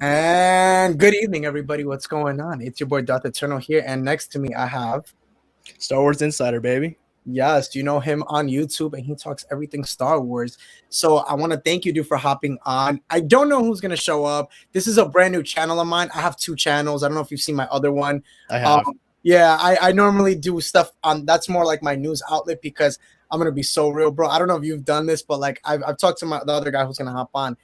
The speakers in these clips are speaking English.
And good evening, everybody. What's going on? It's your boy Dr. Eternal here, and next to me I have Star Wars Insider, baby. yes, you know him on YouTube, and he talks everything Star Wars. So I want to thank you, dude, for hopping on. I don't know who's gonna show up. This is a brand new channel of mine. I have two channels. I don't know if you've seen my other one. I Um, have. yeah, I normally do stuff on that's more like my news outlet because I'm gonna be so real, bro. I don't know if you've done this, but like I've talked to the other guy who's gonna hop on.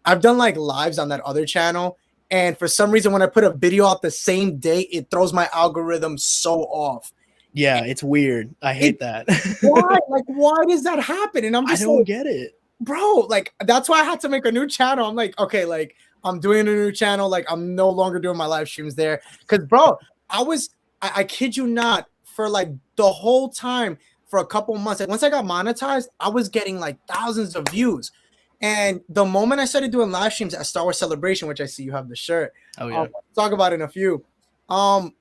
I've done like lives on that other channel. And for some reason, when I put a video out the same day, it throws my algorithm so off. Yeah, it's weird. I hate that. Why? Like, why does that happen? And I'm I just don't like, get it. bro, like, that's why I had to make a new channel. I'm like, okay, like, I'm doing a new channel. Like, I'm no longer doing my live streams there. Cause, bro, I kid you not, for like the whole time for a couple months. Like, once I got monetized, I was getting like thousands of views. And the moment I started doing live streams at Star Wars Celebration, which I see you have the shirt, Oh yeah. I'll talk about it in a few. Um,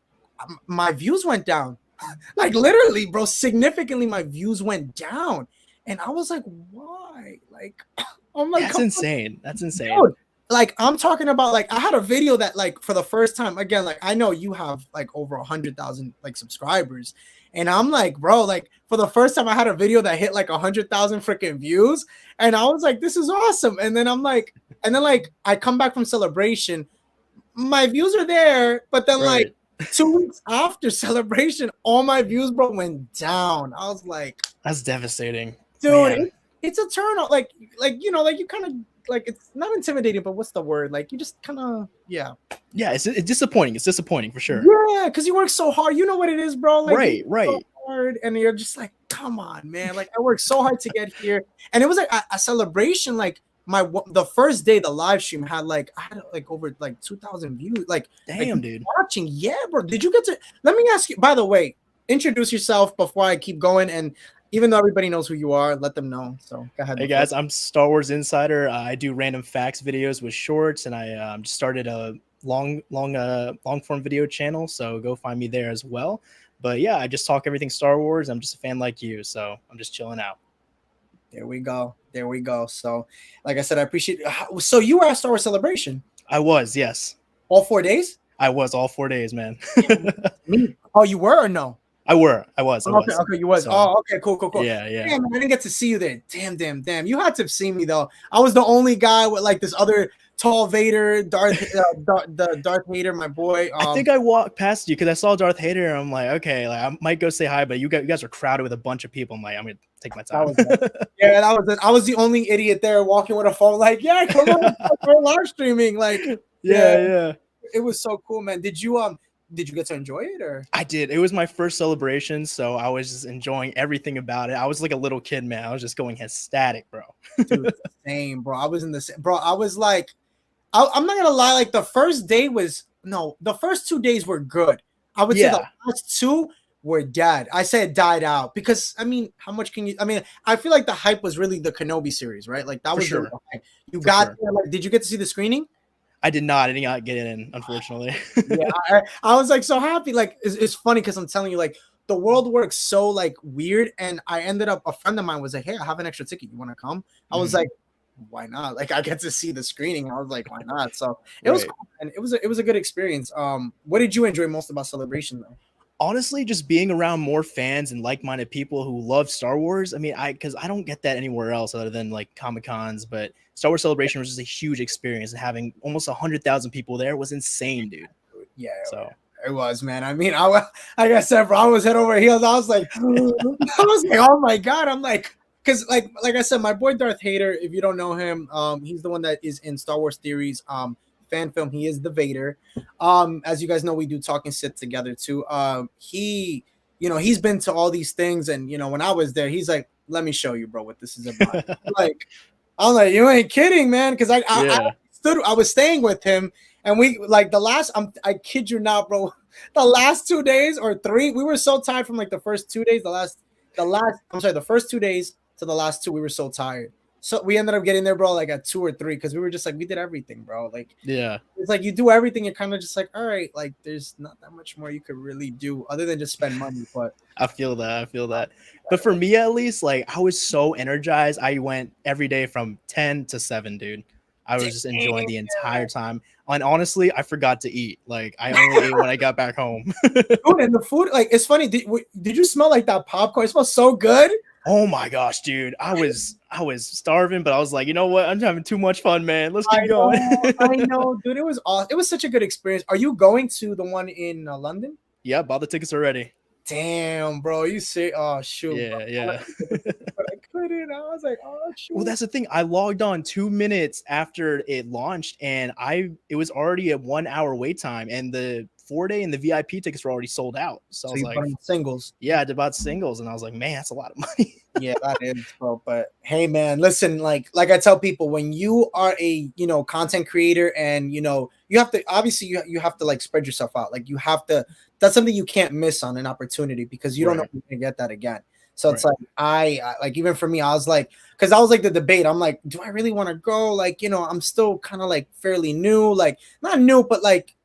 my views went down. Like literally, bro, significantly my views went down. And I was like, why? Like, I'm like, That's come on, insane. That's insane. dude. Like, I'm talking about, like, I had a video that, like, for the first time, again, like, I know you have like over 100,000 like subscribers. And I'm like, bro, like, for the first time I had a video that hit like 100,000 freaking views. And I was like, this is awesome. And then I'm like, and then like I come back from Celebration, my views are there, but then like Right. 2 weeks after Celebration, all my views, bro, went down. I was like, That's devastating. dude, Man. it's a turn off. Like you know, like you kind of like it's not intimidating, but what's the word? Like you just kind of Yeah, it's disappointing. It's disappointing for sure. yeah, because you work so hard. You know what it is, bro. Like you Right, work so right. hard, and you're just like, come on, man. Like I worked so hard to get here, and it was like a Celebration. Like the first day, the live stream had like I had like over like 2,000 views. Like Damn, dude. watching. Yeah, bro. Did you get to? Let me ask you. By the way, introduce yourself before I keep going. And even though everybody knows who you are, let them know. So go ahead. Hey guys, I'm Star Wars Insider. I do random facts videos with shorts, and I just started a long form video channel. So go find me there as well. But yeah, I just talk everything Star Wars. I'm just a fan like you, so I'm just chilling out. There we go. There we go. So, like I said, I appreciate. So you were at Star Wars Celebration I was, yes. all 4 days? I was all 4 days, man. Me? Oh, you were or no? I was. Okay, okay, you was. So, Oh, okay, cool, cool, cool. yeah, yeah. Damn, I didn't get to see you there. Damn. You had to have seen me though. I was the only guy with like this other tall Vader, the Darth Vader, my boy. I think I walked past you because I saw Darth Vader, and I'm like, okay, like I might go say hi, but you guys are crowded with a bunch of people. I'm like, I'm gonna take my time. Yeah, that was it. I was the only idiot there walking with a phone, like, yeah, come on, we're live streaming. Like, Yeah. it was so cool, man. Did you get to enjoy it or? I did. It was my first celebration, so I was just enjoying everything about it. I was like a little kid, man. I was just going ecstatic, bro. Dude, same, bro. I was in the same, bro. I was like, I'm not gonna lie. Like the first day was no, the first 2 days were good. I would say the last two were dead. I said died out because I mean, how much can you? I mean, I feel like the hype was really the Kenobi series, right? Like that For was sure. the hype. You got there, like, did you get to see the screening? I did not. I did not get in, unfortunately. Yeah, I was like so happy. Like it's funny because I'm telling you, like the world works so like weird, and I ended up. A friend of mine was like, "Hey, I have an extra ticket. You want to come?" I was like, why not? Like I get to see the screening. I was like, why not? So it was cool, and it was a good experience. What did you enjoy most about Celebration though? Honestly, just being around more fans and like-minded people who love Star Wars. I mean, because I don't get that anywhere else other than like Comic-Cons, but Star Wars Celebration was just a huge experience, and having almost 100,000 people there was insane, dude. Yeah, so it was, man. I mean, like I said, bro, I was head over heels. I was like, oh my god. I'm like, because like I said, my boy Darth Vader. If you don't know him, he's the one that is in Star Wars Theories fan film. He is the Vader. As you guys know, we do Talking Sith together too. He's been to all these things, and when I was there, he's like, let me show you, bro, what this is about. Like, I'm like, you ain't kidding, man, because I was staying with him, and we like I kid you not, bro, the last 2 days or three, we were so tired from like the first 2 days, the first 2 days to the last two, we were so tired. So we ended up getting there, bro, like at 2 or 3, because we were just like, we did everything, bro. Like, yeah, it's like you do everything, you're kind of just like, all right, like there's not that much more you could really do other than just spend money. But I feel that. But for me, at least, like I was so energized. I went every day from 10 to 7, dude. I was just enjoying the entire time. And honestly, I forgot to eat. Like I only ate when I got back home. Dude, and the food, like, it's funny. Did you smell like that popcorn? It smells so good. Oh my gosh, dude. I was starving, but I was like, you know what? I'm having too much fun, man. Let's keep going. I know, dude. It was awesome. It was such a good experience. Are you going to the one in London? Yeah, bought the tickets already. Damn, bro. You say, oh shoot. Yeah, yeah. But I couldn't. I was like, oh shoot. Well, that's the thing. I logged on 2 minutes after it launched, and it was already a 1 hour wait time, and the 4-day and the VIP tickets were already sold out. So I was like, singles. Yeah, I bought singles, and I was like, man, that's a lot of money. Yeah, that is, bro. But hey, man, listen, like I tell people, when you are a content creator, and you have to, obviously you have to like spread yourself out. Like you have to. That's something you can't miss on an opportunity, because you don't know if you're gonna get that again. So it's like I like, even for me, I was like, because I was like the debate. I'm like, do I really want to go? Like, I'm still kind of like fairly new, like not new, but like,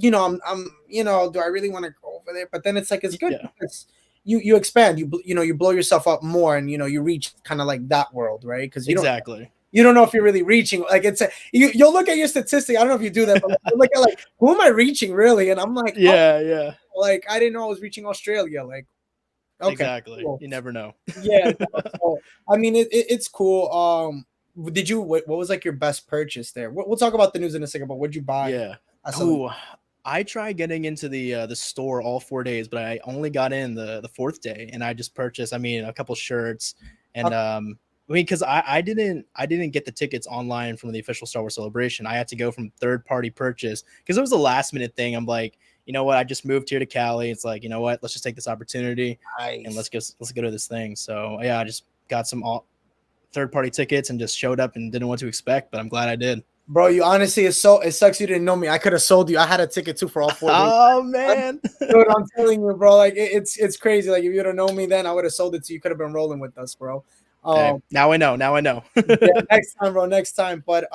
I'm do I really want to go over there? But then it's like, it's good because you expand, you blow yourself up more, and you reach kind of like that world, right? Because you don't know if you're really reaching. Like you'll look at your statistic. I don't know if you do that, but look at like, who am I reaching really? And I'm like, yeah. Like I didn't know I was reaching Australia. Like, okay, exactly. Cool. You never know. Yeah. So, I mean, it's cool. Did you? What was like your best purchase there? We'll talk about the news in a second. But what'd you buy? Yeah. Ooh, I tried getting into the store all 4 days, but I only got in the 4th day, and I just purchased, a couple shirts, and because I didn't get the tickets online from the official Star Wars Celebration. I had to go from third-party purchase because it was a last-minute thing. I'm like, you know what? I just moved here to Cali. It's like, you know what? Let's just take this opportunity and let's go to this thing. So yeah, I just got some third-party tickets and just showed up and didn't know what to expect, but I'm glad I did. Bro, you honestly, it sucks you didn't know me. I could have sold you. I had a ticket too for all 4 days. Oh man, dude, I'm telling you, bro. Like it's crazy. Like if you don't know me, then I would have sold it to you. Could have been rolling with us, bro. Okay. Now I know. Yeah, next time, bro. Next time. But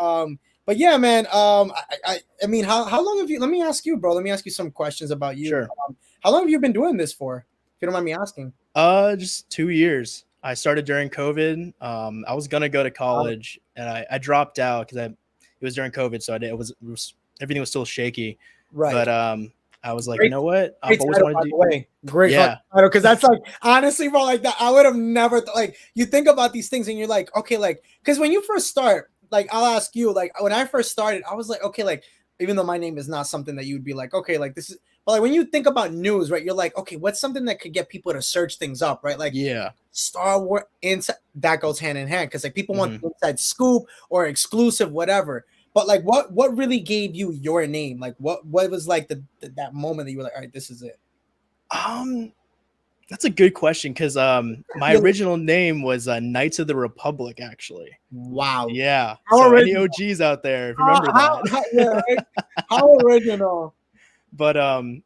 yeah, man. I mean, how long have you? Let me ask you, bro. Let me ask you some questions about you. Sure. How long have you been doing this for? If you don't mind me asking. Just 2 years. I started during COVID. I was gonna go to college, and I dropped out because it was during COVID, so everything was still shaky. Right. But I was like, you know what? I've always wanted to do. Great, yeah. Because that's like, honestly, bro, like that, I would have never like, you think about these things and you're like, okay, like, because when you first start, like, I'll ask you, like, when I first started, I was like, okay, like, even though my name is not something that you would be like, okay, like this is, but like when you think about news, right, you're like, okay, what's something that could get people to search things up, right? Like, Star Wars inside, that goes hand in hand, because like people want the inside scoop or exclusive, whatever. But like, what really gave you your name? Like, what was like that moment that you were like, all right, this is it? That's a good question, because my original name was Knights of the Republic, actually. Wow. Yeah. So any OGs out there, if you remember that? How original. But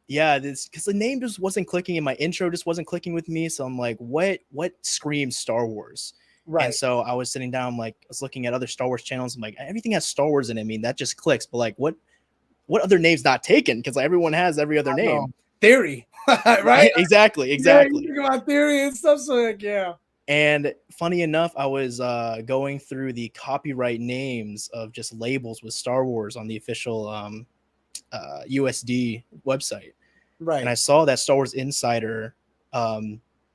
yeah, this because the name just wasn't clicking, and my intro just wasn't clicking with me. So I'm like, what screams Star Wars? Right. And so I was sitting down, like, I was looking at other Star Wars channels. I'm like, everything has Star Wars in it. I mean, that just clicks. But like, what other name's not taken? Because like, everyone has every other name. Theory, right? Exactly. Yeah, you think about theory and stuff. So like, yeah. And funny enough, I was going through the copyright names of just labels with Star Wars on the official USD website. Right. And I saw that Star Wars Insider,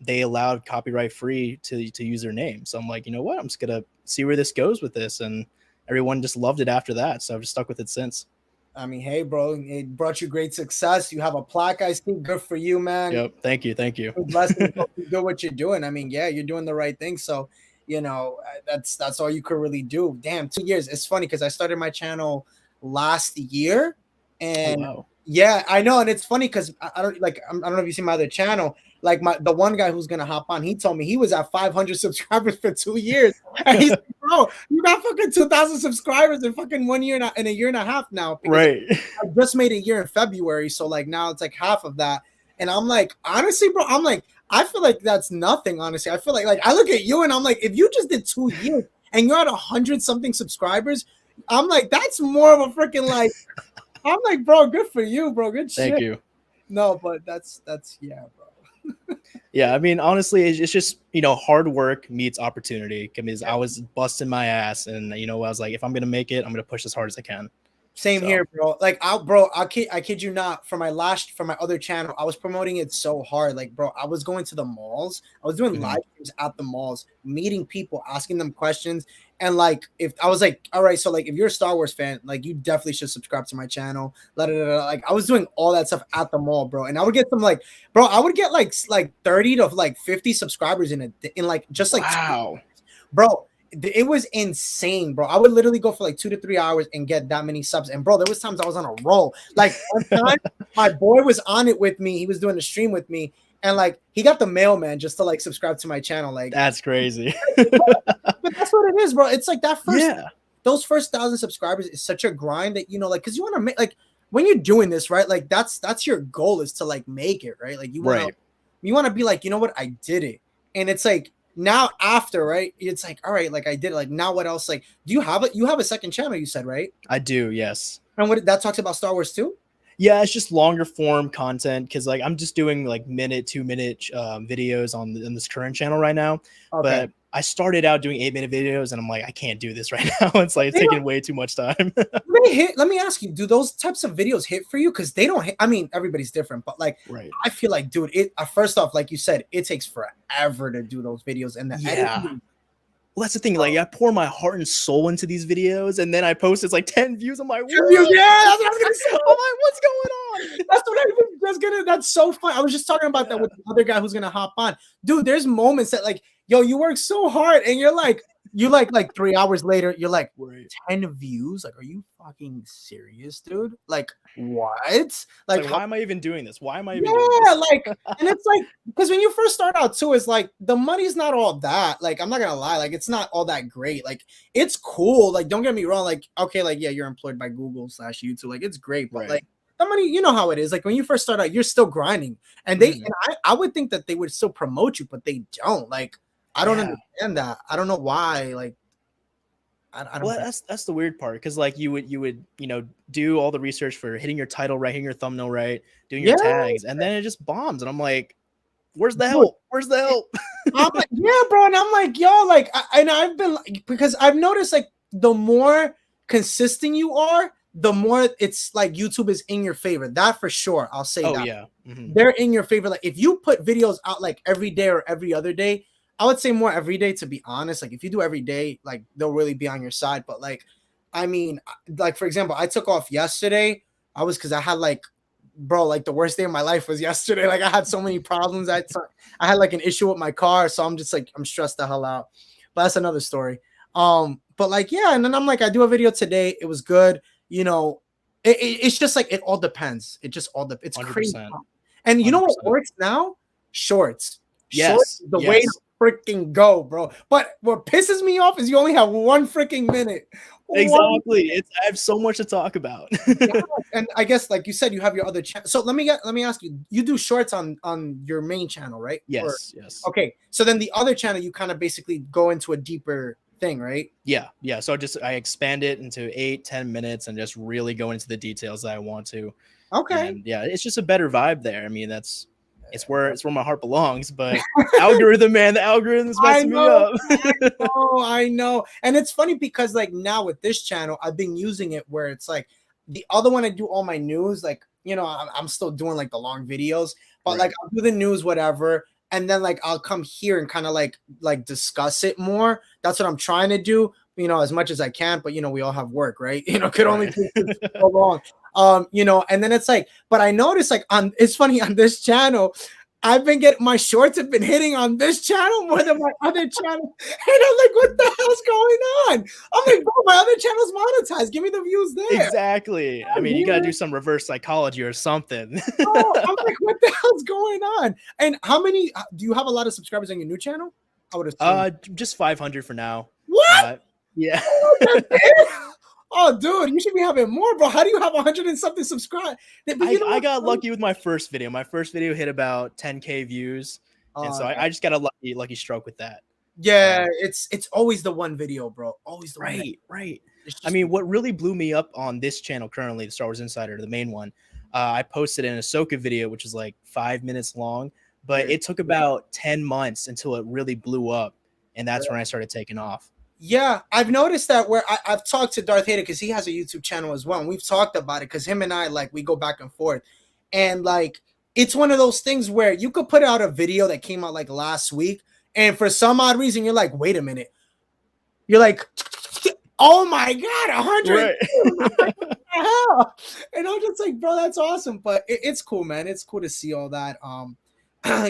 they allowed copyright free to use their name. So I'm like, you know what? I'm just gonna see where this goes with this. And everyone just loved it after that. So I've just stuck with it since. I mean, hey, bro, it brought you great success. You have a plaque, I think. Good for you, man. Yep. Thank you. Blessings to do what you're doing. I mean, yeah, you're doing the right thing. So, that's all you could really do. Damn, 2 years. It's funny because I started my channel last year, and yeah, I know. And it's funny because I don't know if you see my other channel. Like the one guy who's gonna hop on, he told me he was at 500 subscribers for 2 years, and he's like, bro, you got fucking 2,000 subscribers in fucking 1 year and a year and a half now. Right. I just made a year in February, so like now it's like half of that. And I'm like, honestly, bro, I feel like that's nothing. Honestly, I feel like I look at you and I'm like, if you just did 2 years and you're at 100 something subscribers, I'm like, that's more of a freaking like. I'm like, bro, good for you, bro. Good shit. Thank you. No, but that's yeah, bro. Yeah, I mean, honestly, it's just, hard work meets opportunity. Because Yeah. I was busting my ass, and I was like, if I'm gonna make it, I'm gonna push as hard as I can. Same So here, bro. Like, I kid you not. For my other channel, I was promoting it so hard. Like, bro, I was going to the malls. I was doing mhm. live streams at the malls, meeting people, asking them questions. And like, if I was like, all right, so like, if you're a Star Wars fan, like, you definitely should subscribe to my channel. Like, I was doing all that stuff at the mall, bro. And I would get them like, bro, I would get like 30 to like 50 subscribers in like just like Wow, bro, it was insane, bro. I would literally go for like 2 to 3 hours and get that many subs. And bro, there was times I was on a roll. Like one time, my boy was on it with me. He was doing the stream with me, and like he got the mailman just to like subscribe to my channel. Like, that's crazy. but that's what it is, bro. It's like Yeah, those first 1,000 subscribers is such a grind that like, because you want to make like when you're doing this, right? Like that's your goal is to like make it, right? Like right. you want to be like, you know what, I did it, and it's like now after, right? It's like, all right, like I did it. Like now, what else? Like, do you have it? You have a second channel, you said, right? I do, yes. And what that talks about Star Wars too? Yeah, it's just longer form content because like I'm just doing like minute, 2 minute videos on this current channel right now. Okay. But I started out doing 8 minute videos and I'm like, I can't do this right now. It's like it's They taking don't, way too much time. they hit. Let me ask you: do those types of videos hit for you? Because they don't hit. I mean, everybody's different, but like, Right. I feel like, dude, it first off, like you said, it takes forever to do those videos, and the Yeah. editing. Well, that's the thing. Like, I pour my heart and soul into these videos, and then I post it's like 10 views. I'm like, what? Yeah, that's what I was gonna say. I'm like, what's going on? That's what I was gonna. That's so fun. I was just talking about that with the other guy who's gonna hop on. Dude, there's moments that like, yo, you work so hard, and you're like, 3 hours later, you're like, Right. 10 views. Like, are you fucking serious, dude? Like, what? It's Like, like, how, why am I even doing this? Why am I even doing yeah, this? like, and it's like because when you first start out too, it's like the money's not all that. Like, I'm not gonna lie, like it's not all that great. Like, it's cool. Like, don't get me wrong. Like, okay, like yeah, you're employed by Google/YouTube. Like, it's great, but Right. like the money, you know how it is. Like when you first start out, you're still grinding, and Mhm. I would think that they would still promote you, but they don't. Like, I don't Yeah. understand that. I don't know why. Like, I don't. Well, that's the weird part because like you would do all the research for hitting your title right, hitting your thumbnable right, doing your Yeah, tags, and then it just bombs, and I'm like, where's the dude, help? Where's the help? I'm like, yeah, bro, and I'm like, yo, like, and I've been like, because I've noticed like the more consistent you are, the more it's like YouTube is in your favor. That for sure, I'll say Oh that yeah. Mhm. they're in your favor. Like if you put videos out like every day or every other day, I would say more every day to be honest. Like if you do every day, like they'll really be on your side. But like, I mean, like for example, I took off yesterday. I was because I had like bro, like the worst day of my life was yesterday. Like I had so many problems. I had like an issue with my car, so I'm just like I'm stressed the hell out. But that's another story. But like yeah, and then I'm like I do a video today. It was good. You know, it's just like it all depends. It just all it's crazy. 100%. And you know what 100%. works now? Shorts. Shorts Yes. is the way Yes. to freaking go, bro. But what pisses me off is you only have one freaking minute. Exactly. I have so much to talk about. Yeah, and I guess like you said, you have your other channel. So let me ask you. You do shorts on your main channel, right? Yes. Yes. Okay. So then the other channel, you kind of basically go into a deeper thing, right? Yeah. Yeah. So I expand it into 8-10 minutes and just really go into the details that I want to. Okay. And yeah, it's just a better vibe there. I mean, it's where my heart belongs. But algorithm, man, the algorithm's messing me up. I know. And it's funny because like now with this channel, I've been using it where it's like the other one I do all my news, like I'm still doing like the long videos, but like Right. I'll do the news, whatever, and then like I'll come here and kind of like discuss it more. That's what I'm trying to do, as much as I can, but we all have work, right? Could only Right. take so long. And then it's like, but I noticed like it's funny on this channel, I've been getting my shorts have been hitting on this channel more than my other channel. And I'm like, what the hell's going on? I'm like, bro, my other channel's monetized. Give me the views there. Exactly. I mean, you got to do some reverse psychology or something. Oh, I'm like, what the hell's going on? And how many do you have a lot of subscribers on your new channel? I would assume. Just 500 for now. What? Yeah. That's it? Oh, dude, you should be having more, bro. How do you have 100 and something subscribed? I got lucky with my first video. My first video hit about 10K views. And so I just got a lucky stroke with that. Yeah, it's always the one video, bro. Always the one. Right. I mean, what really blew me up on this channel currently, the Star Wars Insider, the main one, I posted an Ahsoka video, which is like 5 minutes long. but it took about 10 months until it really blew up, and that's when I started taking off. Yeah, I've noticed that where I've talked to Darth Vader because he has a YouTube channel as well, and we've talked about it because him and I, like, we go back and forth, and like it's one of those things where you could put out a video that came out like last week, and for some odd reason you're like, wait a minute, you're like, oh my god, 100, Right. what the hell? And I'm just like, bro, that's awesome, but it's cool, man. It's cool to see all that.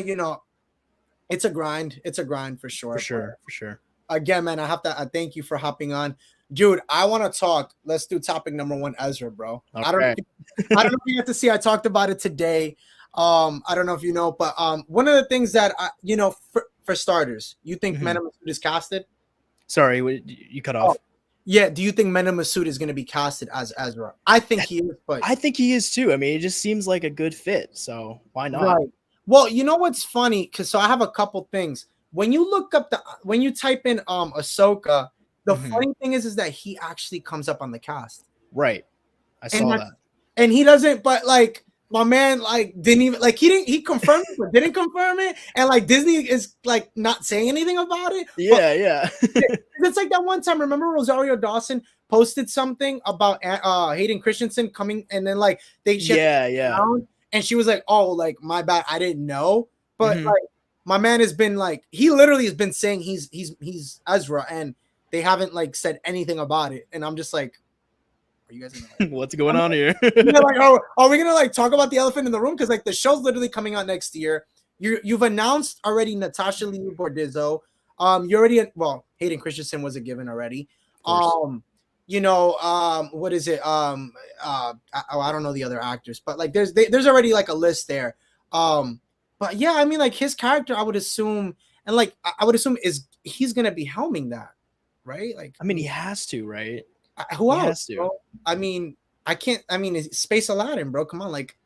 You know, it's a grind. It's a grind for sure. For sure, for sure. Again, man, I thank you for hopping on, dude. I want to talk. Let's do topic number one, Ezra, bro. Okay. I don't know if you get to see. I talked about it today. I don't know if you know, but one of the things that you know, for starters, you think Mando Massoud is casted? Sorry, you cut off. Yeah, do you think Mando Massoud is going to be casted as Ezra? I think he is, but I think he is too. I mean, it just seems like a good fit, so why not? right. Well, you know what's funny? So I have a couple things. When you look up when you type in Ahsoka, the funny thing is that he actually comes up on the cast. Right. I saw that. And he doesn't, but like my man, like didn't even like he confirmed it, but didn't confirm it, and like Disney is like not saying anything about it. Yeah, yeah. It's like that one time. Remember Rosario Dawson posted something about Hayden Christensen coming, and then like they down, and she was like, "Oh, like my bad, I didn't know." But like my man has been like, he literally has been saying he's Ezra, and they haven't like said anything about it, and I'm just like, are you guys gonna, like, what's going on here? Like, are we gonna like talk about the elephant in the room? Because like the show's literally coming out next year. You've announced already Natasha Liu Bordizzo. You already, well, Hayden Christensen was a given already. You know, what is it? I don't know the other actors, but like there's already like a list there. But yeah, I mean, like his character, I would assume, and like I would assume he's gonna be helming that, right? Like, I mean, he has to, right? Who else? Bro? I mean, I can't. I mean, it's Space Aladdin, bro. Come on, like,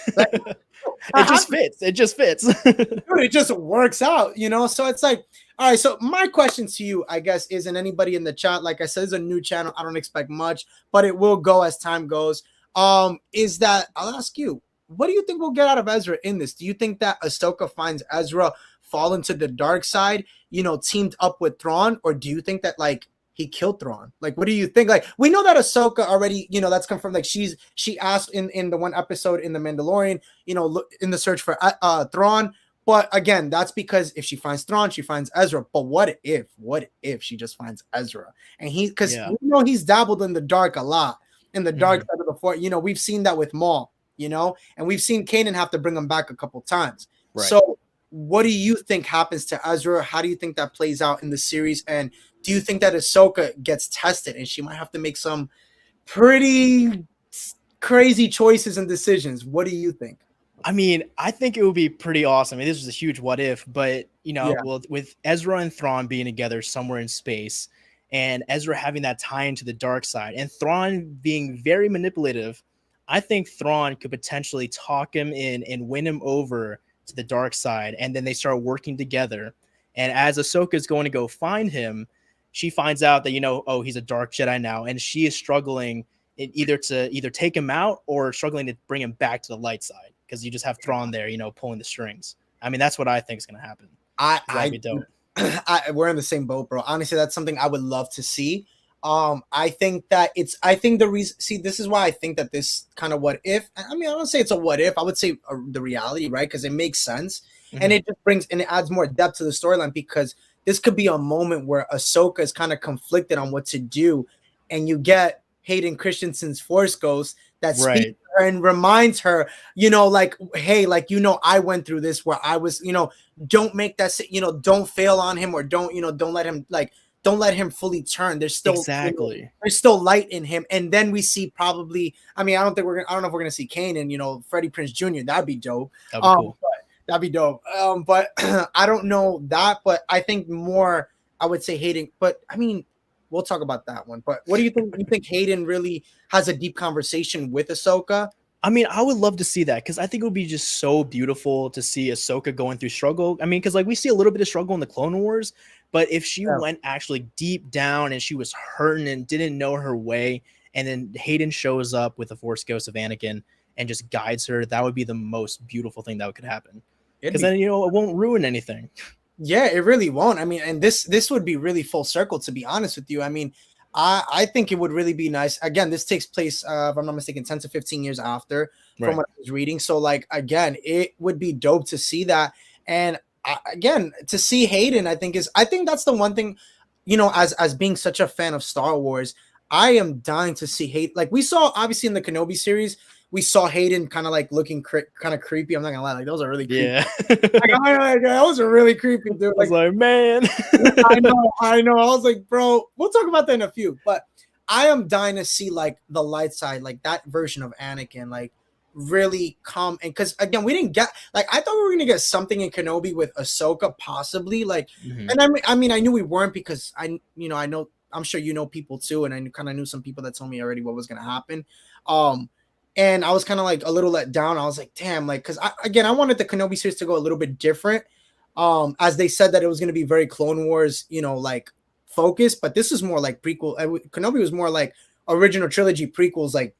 it just fits. It just fits. Dude, it just works out, you know. So it's like, all right. So my question to you, I guess, isn't anybody in the chat? Like I said, it's a new channel. I don't expect much, but it will go as time goes. Is that I'll ask you, what do you think we'll get out of Ezra in this? Do you think that Ahsoka finds Ezra fall into the dark side, you know, teamed up with Thrawn, or do you think that like he killed Thrawn? Like, what do you think? Like, we know that Ahsoka already, you know, that's confirmed. Like, she asked in the one episode in The Mandalorian, you know, look in the search for Thrawn. But again, that's because if she finds Thrawn, she finds Ezra. But what if she just finds Ezra? And because we know he's dabbled in the dark a lot, in the dark side of the Force. You know, we've seen that with Maul, you know, and we've seen Kanan have to bring him back a couple times. Right. So what do you think happens to Ezra? How do you think that plays out in the series? And do you think that Ahsoka gets tested and she might have to make some pretty crazy choices and decisions? What do you think? I mean, I think it would be pretty awesome. I mean, this was a huge what if, but you know, well, with Ezra and Thrawn being together somewhere in space, and Ezra having that tie into the dark side, and Thrawn being very manipulative, I think Thrawn could potentially talk him in and win him over to the dark side, and then they start working together. And as Ahsoka is going to go find him, she finds out that, you know, oh, he's a dark Jedi now, and she is struggling either take him out or struggling to bring him back to the light side, because you just have Thrawn there, you know, pulling the strings. I mean, that's what I think is going to happen. That'd be dope. We're in the same boat, bro. Honestly, that's something I would love to see. I think the reason, see, this is why I think that this kind of what if, I mean, I don't say it's a what if, I would say the reality, right? Because it makes sense. And it just brings, and it adds more depth to the storyline, because this could be a moment where Ahsoka is kind of conflicted on what to do, and you get Hayden Christensen's Force Ghost that speaks to her and reminds her, you know, like, hey, like, you know, I went through this where I was, you know, don't make that, you know, don't fail on him, or don't let him fully turn. There's still there's still light in him. And then we see probably, I mean, I don't know if we're gonna see Kanan, you know, Freddie Prinze Jr. That'd be dope. That'd be cool. That'd be dope. But I don't know that, but I think more, I would say Hayden, but I mean, we'll talk about that one. But what do you think? You think Hayden really has a deep conversation with Ahsoka? I mean, I would love to see that, because I think it would be just so beautiful to see Ahsoka going through struggle. I mean, because like we see a little bit of struggle in the Clone Wars, but if she went actually deep down and she was hurting and didn't know her way, and then Hayden shows up with the Force Ghost of Anakin and just guides her, that would be the most beautiful thing that could happen. It'd because be then it won't ruin anything. Yeah, it really won't. I mean, and this would be really full circle, to be honest with you. I mean, I think it would really be nice. Again, this takes place, if I'm not mistaken, 10 to 15 years after from Right. what I was reading. So, like, again, it would be dope to see that. And again, to see Hayden, I think that's the one thing, as being such a fan of Star Wars, I am dying to see Hayden. Like we saw, obviously in the Kenobi series, we saw Hayden kind of like looking kind of creepy. I'm not gonna lie, like those are really creepy. Yeah. Like, that was a really creepy, dude. I was like, man. I know. I was like, bro, we'll talk about that in a few. But I am dying to see like the light side, like that version of Anakin, like really come. And because again, we didn't get, like, I thought we were gonna get something in Kenobi with Ahsoka, possibly. Like, and I mean, I knew we weren't because I know, I'm sure people too, and I kind of knew some people that told me already what was gonna happen. And I was kind of like a little let down. I was like, damn, like, because I wanted the Kenobi series to go a little bit different. As they said that it was going to be very Clone Wars, like focused, but this is more like prequel. Kenobi was more like original trilogy prequels, like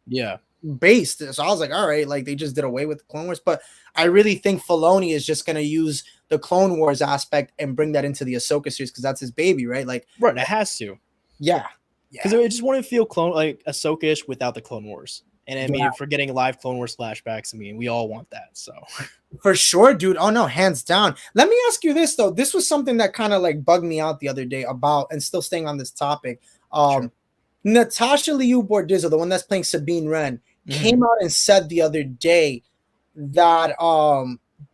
based. So I was like, all right, like they just did away with the Clone Wars, but I really think Filoni is just going to use the Clone Wars aspect and bring that into the Ahsoka series because that's his baby, right? Like, right, it has to. Yeah, because I just want to feel like Ahsoka-ish without the Clone Wars. And I mean, if we're getting live Clone Wars flashbacks, I mean, we all want that. So for sure, dude. Oh no, hands down. Let me ask you this though. This was something that kind of like bugged me out the other day about, and still staying on this topic. Sure. Natasha Liu Bordizzo, the one that's playing Sabine Wren, came out and said the other day that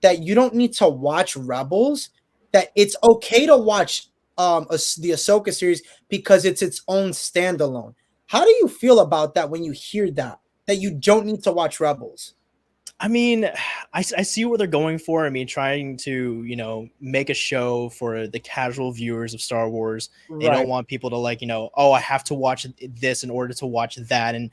that you don't need to watch Rebels, that it's okay to watch the Ahsoka series because it's its own standalone. How do you feel about that when you hear that you don't need to watch Rebels? I mean, I see what they're going for. I mean, trying to, make a show for the casual viewers of Star Wars. They don't want people to like, oh, I have to watch this in order to watch that, and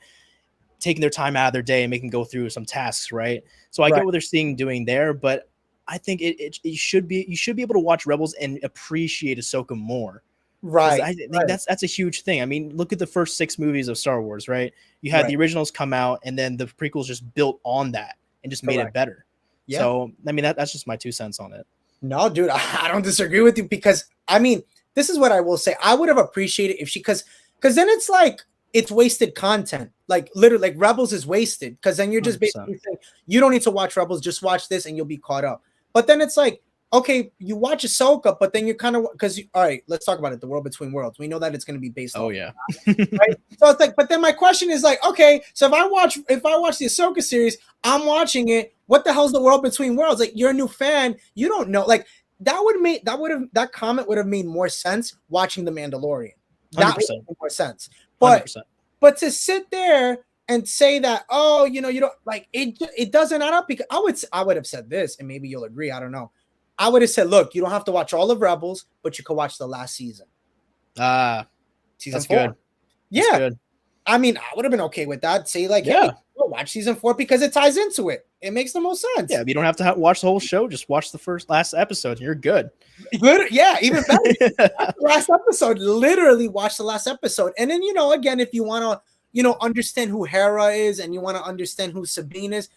taking their time out of their day and making go through some tasks, right? So I get what they're doing there, but I think you should be able to watch Rebels and appreciate Ahsoka more. Right. I think that's a huge thing. I mean, look at the first 6 movies of Star Wars, right? You had the originals come out, and then the prequels just built on that and just made it better. Yeah. So, I mean, that's just my 2 cents on it. No, dude, I don't disagree with you because, I mean, this is what I will say. I would have appreciated if she, because then it's like, it's wasted content. Like, literally, like, Rebels is wasted because then you're just 100%. Basically saying, you don't need to watch Rebels, just watch this and you'll be caught up. But then it's like, okay, you watch Ahsoka, but then you're kind of, because, all right, let's talk about it. The World Between Worlds. We know that it's going to be based on. Oh, yeah. Right? So it's like, but then my question is like, okay, so if I watch the Ahsoka series, I'm watching it. What the hell's the World Between Worlds? Like, you're a new fan. You don't know. Like, that comment would have made more sense watching The Mandalorian. That 100%. would have made more sense. But 100%. But to sit there and say that, oh, you don't like it doesn't add up, because I would have said this, and maybe you'll agree. I don't know. I would have said, look, you don't have to watch all of Rebels, but you could watch the last season. Season 4. Good. Yeah. That's good. I mean, I would have been okay with that. Say like, hey, watch season 4 because it ties into it. It makes the most sense. Yeah, if you don't have to watch the whole show, just watch the last episode and you're good. Yeah, even better. Last episode, literally watch the last episode. And then, again, if you want to, understand who Hera is and you want to understand who Sabine is,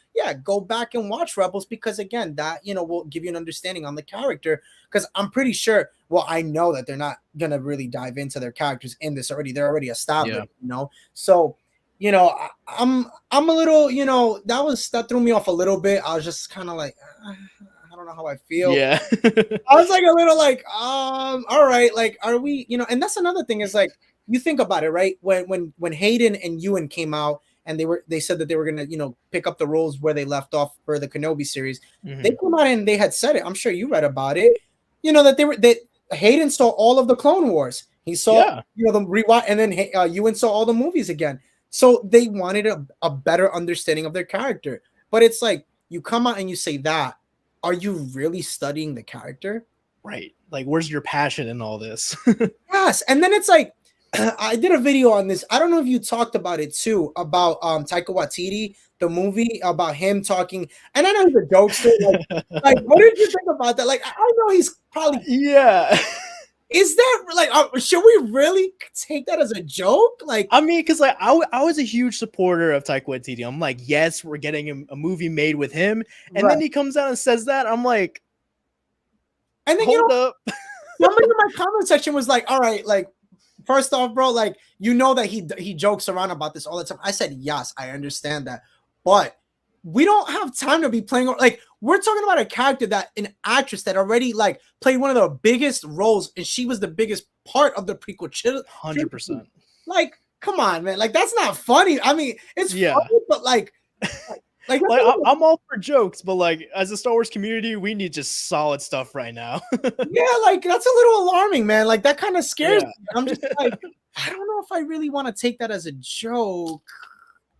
go back and watch Rebels, because again, that, will give you an understanding on the character, because I'm pretty sure, well, I know that they're not going to really dive into their characters in this already. They're already established, So, I'm a little, that threw me off a little bit. I was just kind of like, I don't know how I feel. Yeah. I was like a little like, all right, like, are we, and that's another thing is like, you think about it, right? When Hayden and Ewan came out and they said that they were going to, pick up the roles where they left off for the Kenobi series. Mm-hmm. They came out and they had said it. I'm sure you read about it, that Hayden saw all of the Clone Wars. He saw, the rewatch, and then Ewan saw all the movies again. So they wanted a better understanding of their character. But it's like, you come out and you say that, are you really studying the character? Right. Like, where's your passion in all this? Yes. And then it's like, I did a video on this. I don't know if you talked about it too, about Taika Waititi, the movie, about him talking. And I know he's a jokester. Like, what did you think about that? Like, I know he's probably. Yeah. Is that like, should we really take that as a joke? Like, I mean, because like I was a huge supporter of Taika Waititi. I'm like, yes, we're getting a movie made with him, and then he comes out and says that. I'm like, And then Hold up. somebody in my comment section was like, all right, like, first off, bro, like, you know that he jokes around about this all the time. I said, yes, I understand that. But we don't have time to be playing, like, we're talking about a character that an actress that already like played one of the biggest roles, and she was the biggest part of the prequel 100%. Like, come on, man. Like, that's not funny. I mean, it's funny, but like I'm all for jokes, but like as a Star Wars community, we need just solid stuff right now. yeah, like that's a little alarming, man. Like that kind of scares me. I'm just like, I don't know if I really want to take that as a joke.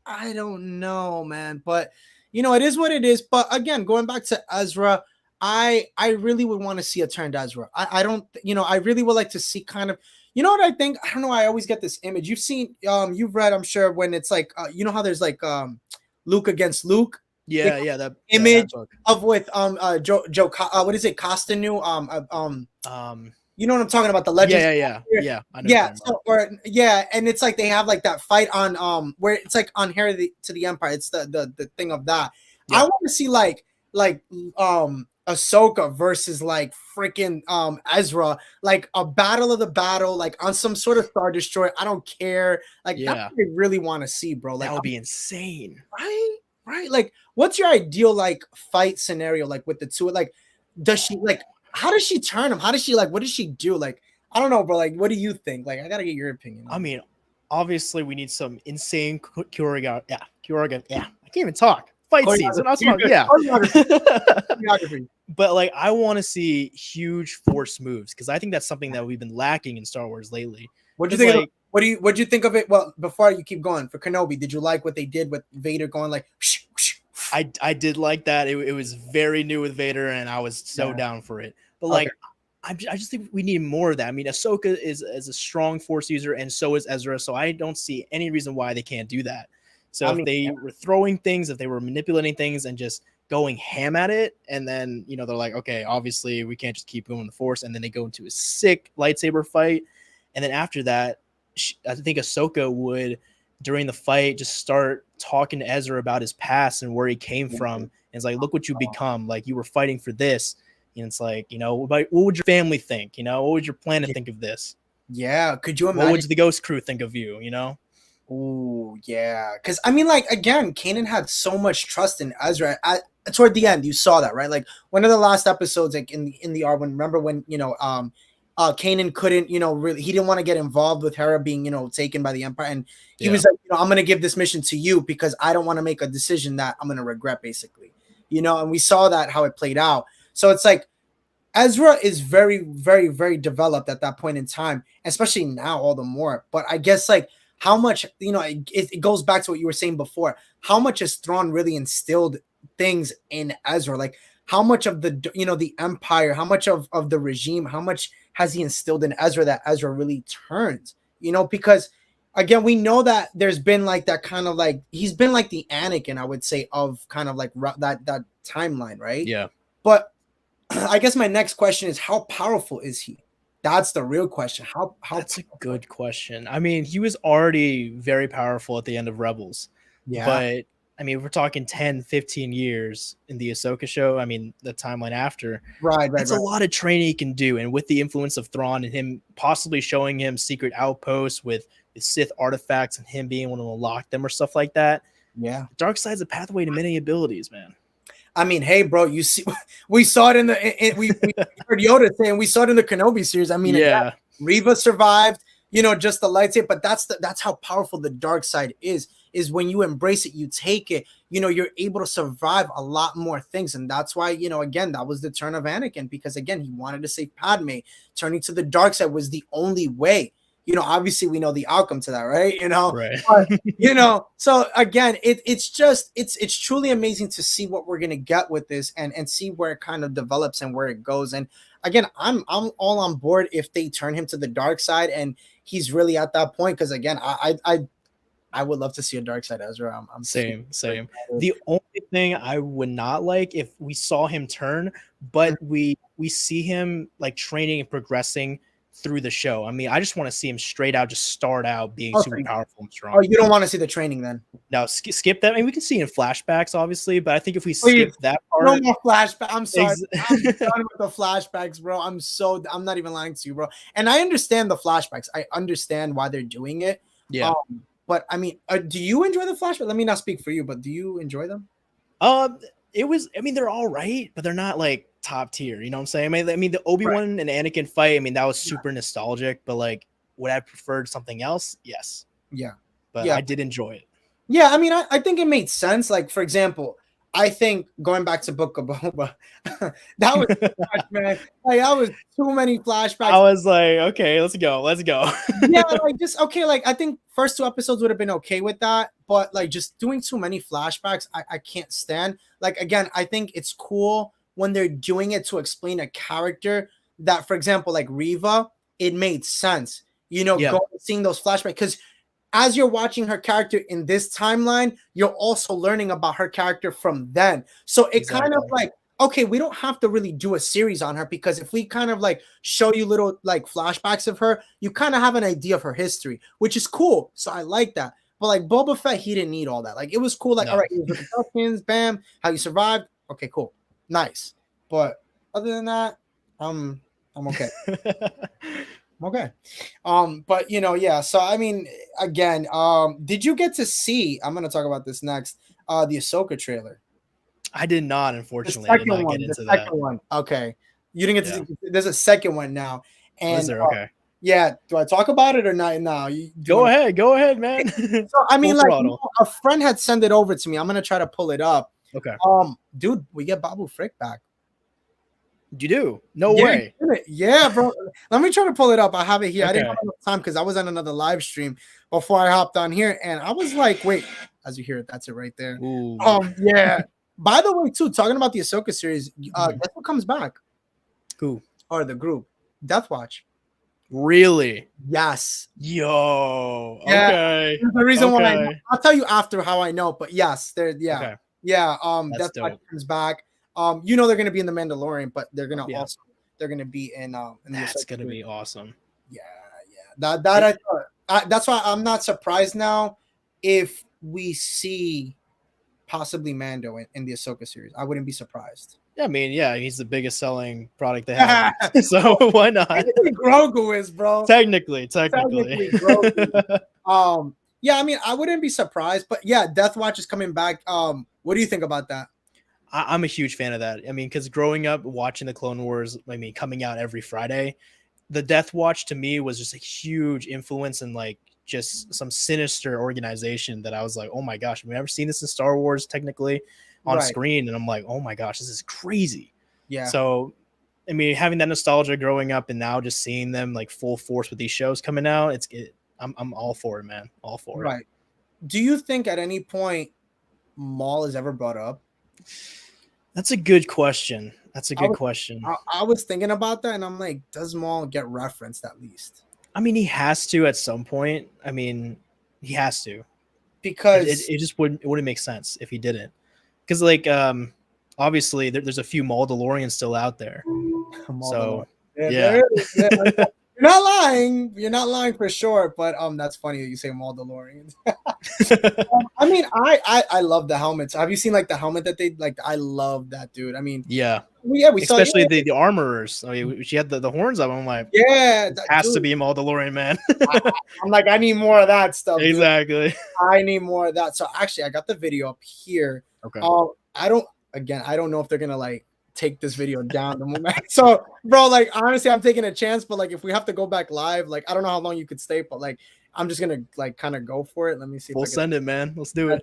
I don't know, man. But you know, it is what it is. But again, going back to Ezra, I really would want to see a turned Ezra. I don't, you know, I really would like to see kind of, you know what I think? I don't know. I always get this image. You've seen, you've read, I'm sure, when it's like, you know how there's like Luke against Luke. Yeah, that image that of with Joe what is it, Costanu? You know what I'm talking about? The legend. Yeah. I know Yeah. So, and it's like they have like that fight on where it's like on Heir to the Empire. It's the thing of that. Yeah. I want to see like Ahsoka versus like freaking Ezra, like a battle of the battle, like on some sort of Star Destroyer. I don't care. Like that's what I really want to see, bro. Like that would be insane. Right? Like, what's your ideal like fight scenario? Like with the two, like, does she like? How does she turn him? How does she like? What does she do? Like, I don't know, bro. Like, what do you think? Like, I gotta get your opinion. I mean, obviously, we need some insane choreography. Yeah, I can't even talk. Fight scenes. But like, I want to see huge force moves because I think that's something that we've been lacking in Star Wars lately. What do you think? Like, what do you think of it? Well, before you keep going, for Kenobi, did you like what they did with Vader going like? Whoosh, whoosh? I did like that. It was very new with Vader, and I was so down for it. But like, I just think we need more of that. I mean, Ahsoka is a strong Force user, and so is Ezra. So I don't see any reason why they can't do that. So if they were throwing things, if they were manipulating things, and just going ham at it, and then they're like, okay, obviously we can't just keep going the Force, and then they go into a sick lightsaber fight, and then after that, I think Ahsoka would, during the fight, just start talking to Ezra about his past and where he came from. And it's like, look what you become. Like, you were fighting for this. And it's like, what would your family think? What would your planet think of this? Yeah. Could you imagine? What would the Ghost Crew think of you? Oh, yeah. Because, I mean, like, again, Kanan had so much trust in Ezra. Toward the end, you saw that, right? Like, one of the last episodes, like, in the R1, remember when, Kanan couldn't, really, he didn't want to get involved with Hera being, taken by the Empire. And he was like, I'm going to give this mission to you because I don't want to make a decision that I'm going to regret, basically. And we saw that, how it played out. So it's like, Ezra is very, very, very developed at that point in time, especially now all the more. But I guess like how much, it goes back to what you were saying before. How much has Thrawn really instilled things in Ezra? Like how much of the, the Empire, how much of the regime, how much has he instilled in Ezra that Ezra really turns? Because again, we know that there's been like that kind of like, he's been like the Anakin, I would say, of kind of like that timeline, right? Yeah. But I guess my next question is, how powerful is he? That's the real question. How That's a good question. I mean, he was already very powerful at the end of Rebels. Yeah. But I mean, if we're talking 10, 15 years in the Ahsoka show, I mean, the timeline after. Right. That's a lot of training he can do. And with the influence of Thrawn and him possibly showing him secret outposts with the Sith artifacts and him being able to unlock them or stuff like that. Yeah. Dark side's a pathway to many abilities, man. I mean, hey, bro, you see, we saw it we heard Yoda saying we saw it in the Kenobi series. I mean, again, Reva survived, just the lightsaber, but that's how powerful the dark side is when you embrace it, you take it, you're able to survive a lot more things. And that's why, again, that was the turn of Anakin, because again, he wanted to save Padme. Turning to the dark side was the only way. Obviously we know the outcome to that, right? Right. But, so again, it's truly amazing to see what we're going to get with this and see where it kind of develops and where it goes. And again, I'm all on board if they turn him to the dark side and he's really at that point. Cause again, I would love to see a dark side Ezra. I'm same. The only thing I would not like if we saw him turn, but we see him like training and progressing through the show. I mean, I just want to see him straight out, just start out being Oh, super powerful and oh, strong. you don't want to see the training then? No, skip that. I mean, we can see in flashbacks, obviously, but I think if we Please, skip that no part, more flashback. I'm sorry. I'm ex- done with the flashbacks, bro. I'm not even lying to you, bro. And I understand the flashbacks. I understand why they're doing it. yeah. But I mean, do you enjoy the flashback? Let me not speak for you, but do you enjoy them? It was. I mean, they're all right, but they're not like top tier. You know what I'm saying? I mean the Obi-Wan and Anakin fight. I mean, that was super nostalgic. But like, would I preferred something else? Yes. Yeah. But I did enjoy it. Yeah, I mean, I think it made sense. Like, for example, I think going back to Book of Boba, that was too much, man. Like, that was too many flashbacks. I was like, okay, let's go. Yeah, like just okay. Like, I think first 2 episodes would have been okay with that, but like just doing too many flashbacks, I can't stand. Like, again, I think it's cool when they're doing it to explain a character that, for example, like Reva, it made sense. Seeing those flashbacks because as you're watching her character in this timeline, you're also learning about her character from then. So it kind of like, okay, we don't have to really do a series on her because if we kind of like show you little like flashbacks of her, you kind of have an idea of her history, which is cool. So I like that. But like Boba Fett, he didn't need all that. Like it was cool. Like, all right, he was with the Falcons, bam, how you survived. Okay, cool. Nice. But other than that, I'm okay. Okay. But yeah, so I mean, again, did you get to see, I'm gonna talk about this next, the Ahsoka trailer? I did not, unfortunately. The I did second not one, get into the second one. Okay. You didn't get to see, there's a second one now. And is there? Okay. Yeah, do I talk about it or not now? Go ahead, man. So I mean, like a friend had sent it over to me. I'm gonna try to pull it up. Okay. Dude, we get Babu Frick back. You do? No way. Yeah, bro. Let me try to pull it up. I have it here. Okay. I didn't have enough time because I was on another live stream before I hopped on here, and I was like, wait, as you hear it, that's it right there. Ooh. Yeah. By the way, too, talking about the Ahsoka series, guess what comes back? Who? Or the group. Death Watch. Really? Yes. Yo. Yeah. Okay. There's the reason why I'll tell you after how I know, but yes, there. Yeah. Okay. Yeah. Death Watch comes back. They're gonna be in the Mandalorian, but they're gonna they're gonna be in that's gonna be awesome. Yeah. That I thought that's why I'm not surprised now if we see possibly Mando in the Ahsoka series. I wouldn't be surprised. Yeah, I mean, he's the biggest selling product they have. So why not? Grogu is, bro. Technically. Grogu. Yeah, I mean, I wouldn't be surprised, but yeah, Death Watch is coming back. What do you think about that? I'm a huge fan of that. I mean, because growing up watching the Clone Wars, I mean, coming out every Friday, the Death Watch to me was just a huge influence and like just some sinister organization that I was like, oh my gosh, I've never seen this in Star Wars technically on screen. And I'm like, oh my gosh, this is crazy. Yeah. So, I mean, having that nostalgia growing up and now just seeing them like full force with these shows coming out, I'm all for it, man. All for it. Right. Do you think at any point Maul is ever brought up? That's a good question. I was thinking about that, and I'm like, does Maul get referenced at least? I mean, he has to at some point. I mean, he has to, because it just wouldn't make sense if he didn't. Because like, obviously, there's a few Mandalorians still out there. So yeah. You're not lying for sure, but that's funny that you say Mandalorians. I mean, I love the helmets. Have you seen like the helmet that they like? I love that, dude. I mean, we especially the armorers. I mean, she had the horns up. I'm like, that has to be a Mandalorian, man. I'm like, I need more of that stuff. Exactly. Dude. I need more of that. So actually, I got the video up here. Okay. I don't know if they're gonna like take this video down the moment. So, bro, like honestly, I'm taking a chance, but like if we have to go back live, like I don't know how long you could stay, but like I'm just gonna like kind of go for it. Let me see. We'll send it, man. Let's do it.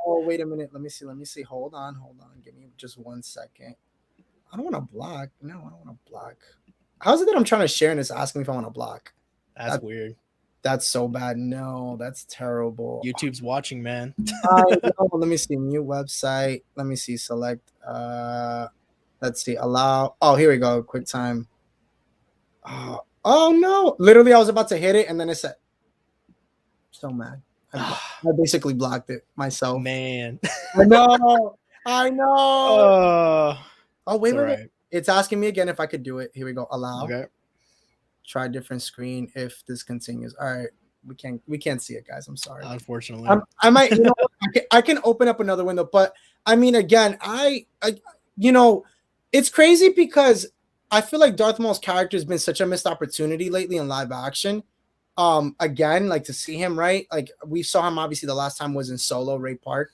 Oh, wait a minute. Let me see. Hold on. Give me just 1 second. I don't want to block. No, I don't want to block. How is it that I'm trying to share and it's asking me if I want to block? That's weird. That's so bad. No, that's terrible. YouTube's watching, man. Let me see. Mute website. Let me see. Select. Let's see. Allow. Oh, here we go. Quick time. Oh no! Literally, I was about to hit it, and then it said. So mad. I basically blocked it myself. Man. I know. Oh, wait a minute. Right. It's asking me again if I could do it. Here we go. Allow. Okay. Try different screen if this continues. All right, we can't see it, guys. I'm sorry. Unfortunately, I might, you know, I can open up another window, but I mean, again, you know, it's crazy because I feel like Darth Maul's character has been such a missed opportunity lately in live action. Again, like to see him, right? Like we saw him obviously the last time was in Solo, Ray Park.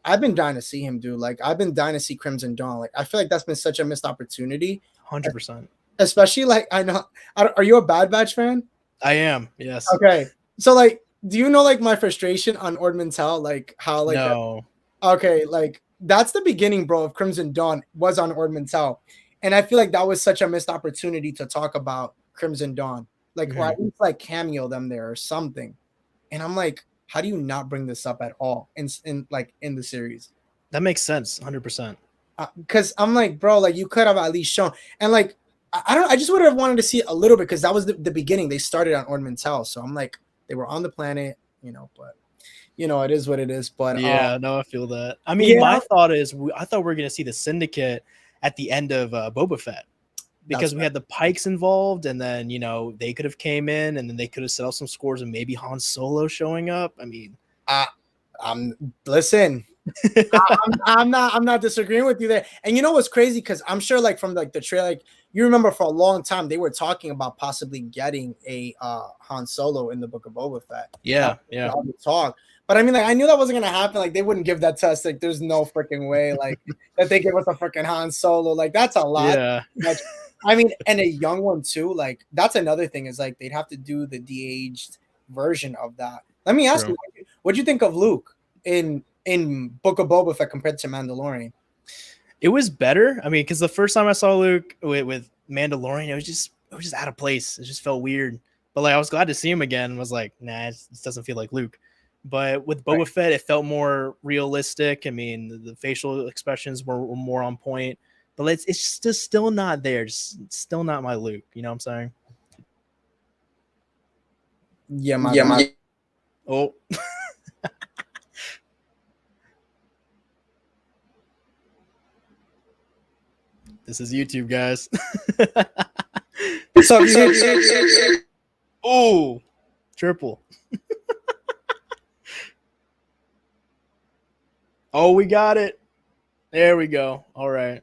I've been dying to see him, dude. Like I've been dying to see Crimson Dawn. Like I feel like that's been such a missed opportunity. 100%. Especially like I know. Are you a Bad Batch fan? I am. Yes. Okay. So like, do you know like my frustration on Ord Mantell? Like how like no. Okay, like that's the beginning, bro, of Crimson Dawn was on Ord Mantell. And I feel like that was such a missed opportunity to talk about Crimson Dawn. Like or at least like cameo them there or something. And I'm like, how do you not bring this up at all in the series? That makes sense, 100%. Because I'm like, bro, like you could have at least shown. And like I just would have wanted to see it a little bit because that was the beginning. They started on Ord Mantell. So I'm like, they were on the planet, you know, but you know, it is what it is. But yeah, no, I feel that. I mean, my thought is I thought we were going to see the Syndicate at the end of Boba Fett because we had the Pikes involved, and then, you know, they could have came in and then they could have set up some scores and maybe Han Solo showing up. I mean, listen, I'm not disagreeing with you there. And you know what's crazy? Because I'm sure like from like the trailer, like you remember for a long time they were talking about possibly getting a Han Solo in the Book of Boba Fett. Yeah. All the talk. But I mean, like I knew that wasn't gonna happen. Like they wouldn't give that to us. Like there's no freaking way. Like that they give us a freaking Han Solo. Like that's a lot. Yeah. I mean, and a young one too. Like that's another thing is like they'd have to do the de-aged version of that. Let me ask you, what do you think of Luke in Book of Boba Fett compared to Mandalorian? It was better. I mean, because the first time I saw Luke with Mandalorian, it was just out of place. It just felt weird. But like I was glad to see him again. And was like, nah, it doesn't feel like Luke. But with Boba Fett, it felt more realistic. I mean, the facial expressions were more on point. But it's just still not there. It's still not my Luke. You know what I'm saying? Yeah, my. Oh. This is YouTube, guys. Oh, triple. Oh, we got it. There we go. All right.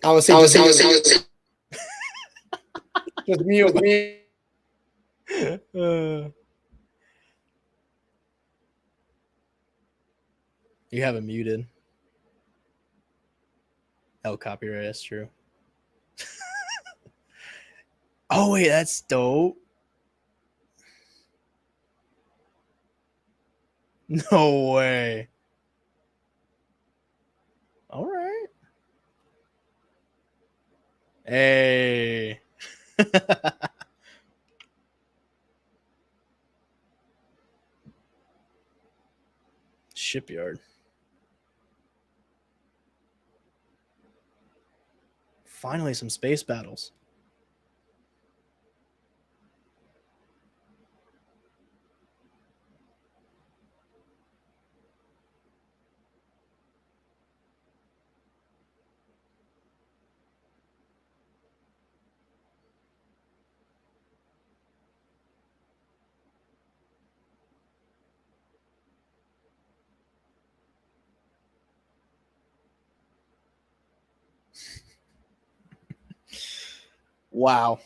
I was just mute. You have it muted. Oh, copyright. That's true. Oh, wait, that's dope. No way. All right. Hey. Shipyard. Finally, some space battles. Wow.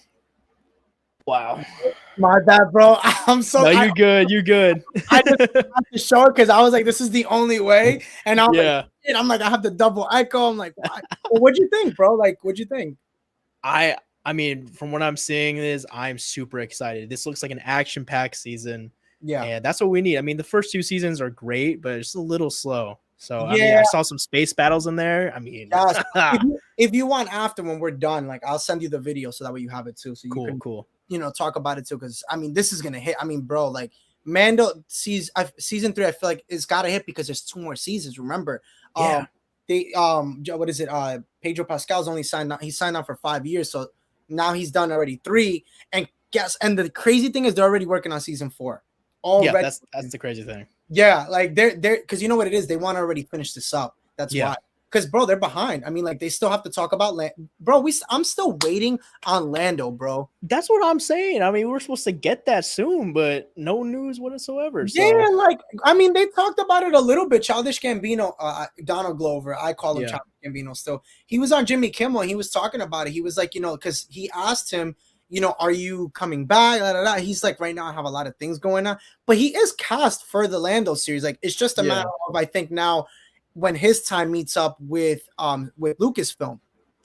My bad, bro. I'm so. No, you're good. You're good. I just had to show it because I was like, this is the only way, and I was like, I have to double echo. I'm like, well, what'd you think, bro? Like, what'd you think? I mean, from what I'm seeing I'm super excited. This looks like an action-packed season. Yeah. And that's what we need. I mean, the first 2 seasons are great, but it's a little slow. So, I mean, I saw some space battles in there. I mean, if you want after when we're done, like I'll send you the video so that way you have it too. So you can, you know, talk about it too. Cause I mean, this is going to hit. I mean, bro, like Mando season 3, I feel like it's got to hit because there's 2 more seasons. Remember, they, what is it? Pedro Pascal's only signed on. He signed on for 5 years. So now he's done already 3. And and the crazy thing is they're already working on season 4. Yeah, that's the crazy thing. Yeah, like they're because you know what it is. They want to already finish this up. That's why. because bro, they're behind. I mean, like they still have to talk about bro. I'm still waiting on Lando, bro. That's what I'm saying. I mean, we were supposed to get that soon, but no news whatsoever. Yeah, So like I mean, they talked about it a little bit. Childish Gambino, Donald Glover, I call him yeah, Childish Gambino. Still, he was on Jimmy Kimmel. And he was talking about it. He was like, because he asked him, are you coming back? La, la, la. He's like, right now I have a lot of things going on, but he is cast for the Lando series. Like, it's just a matter of, I think now, when his time meets up with Lucasfilm.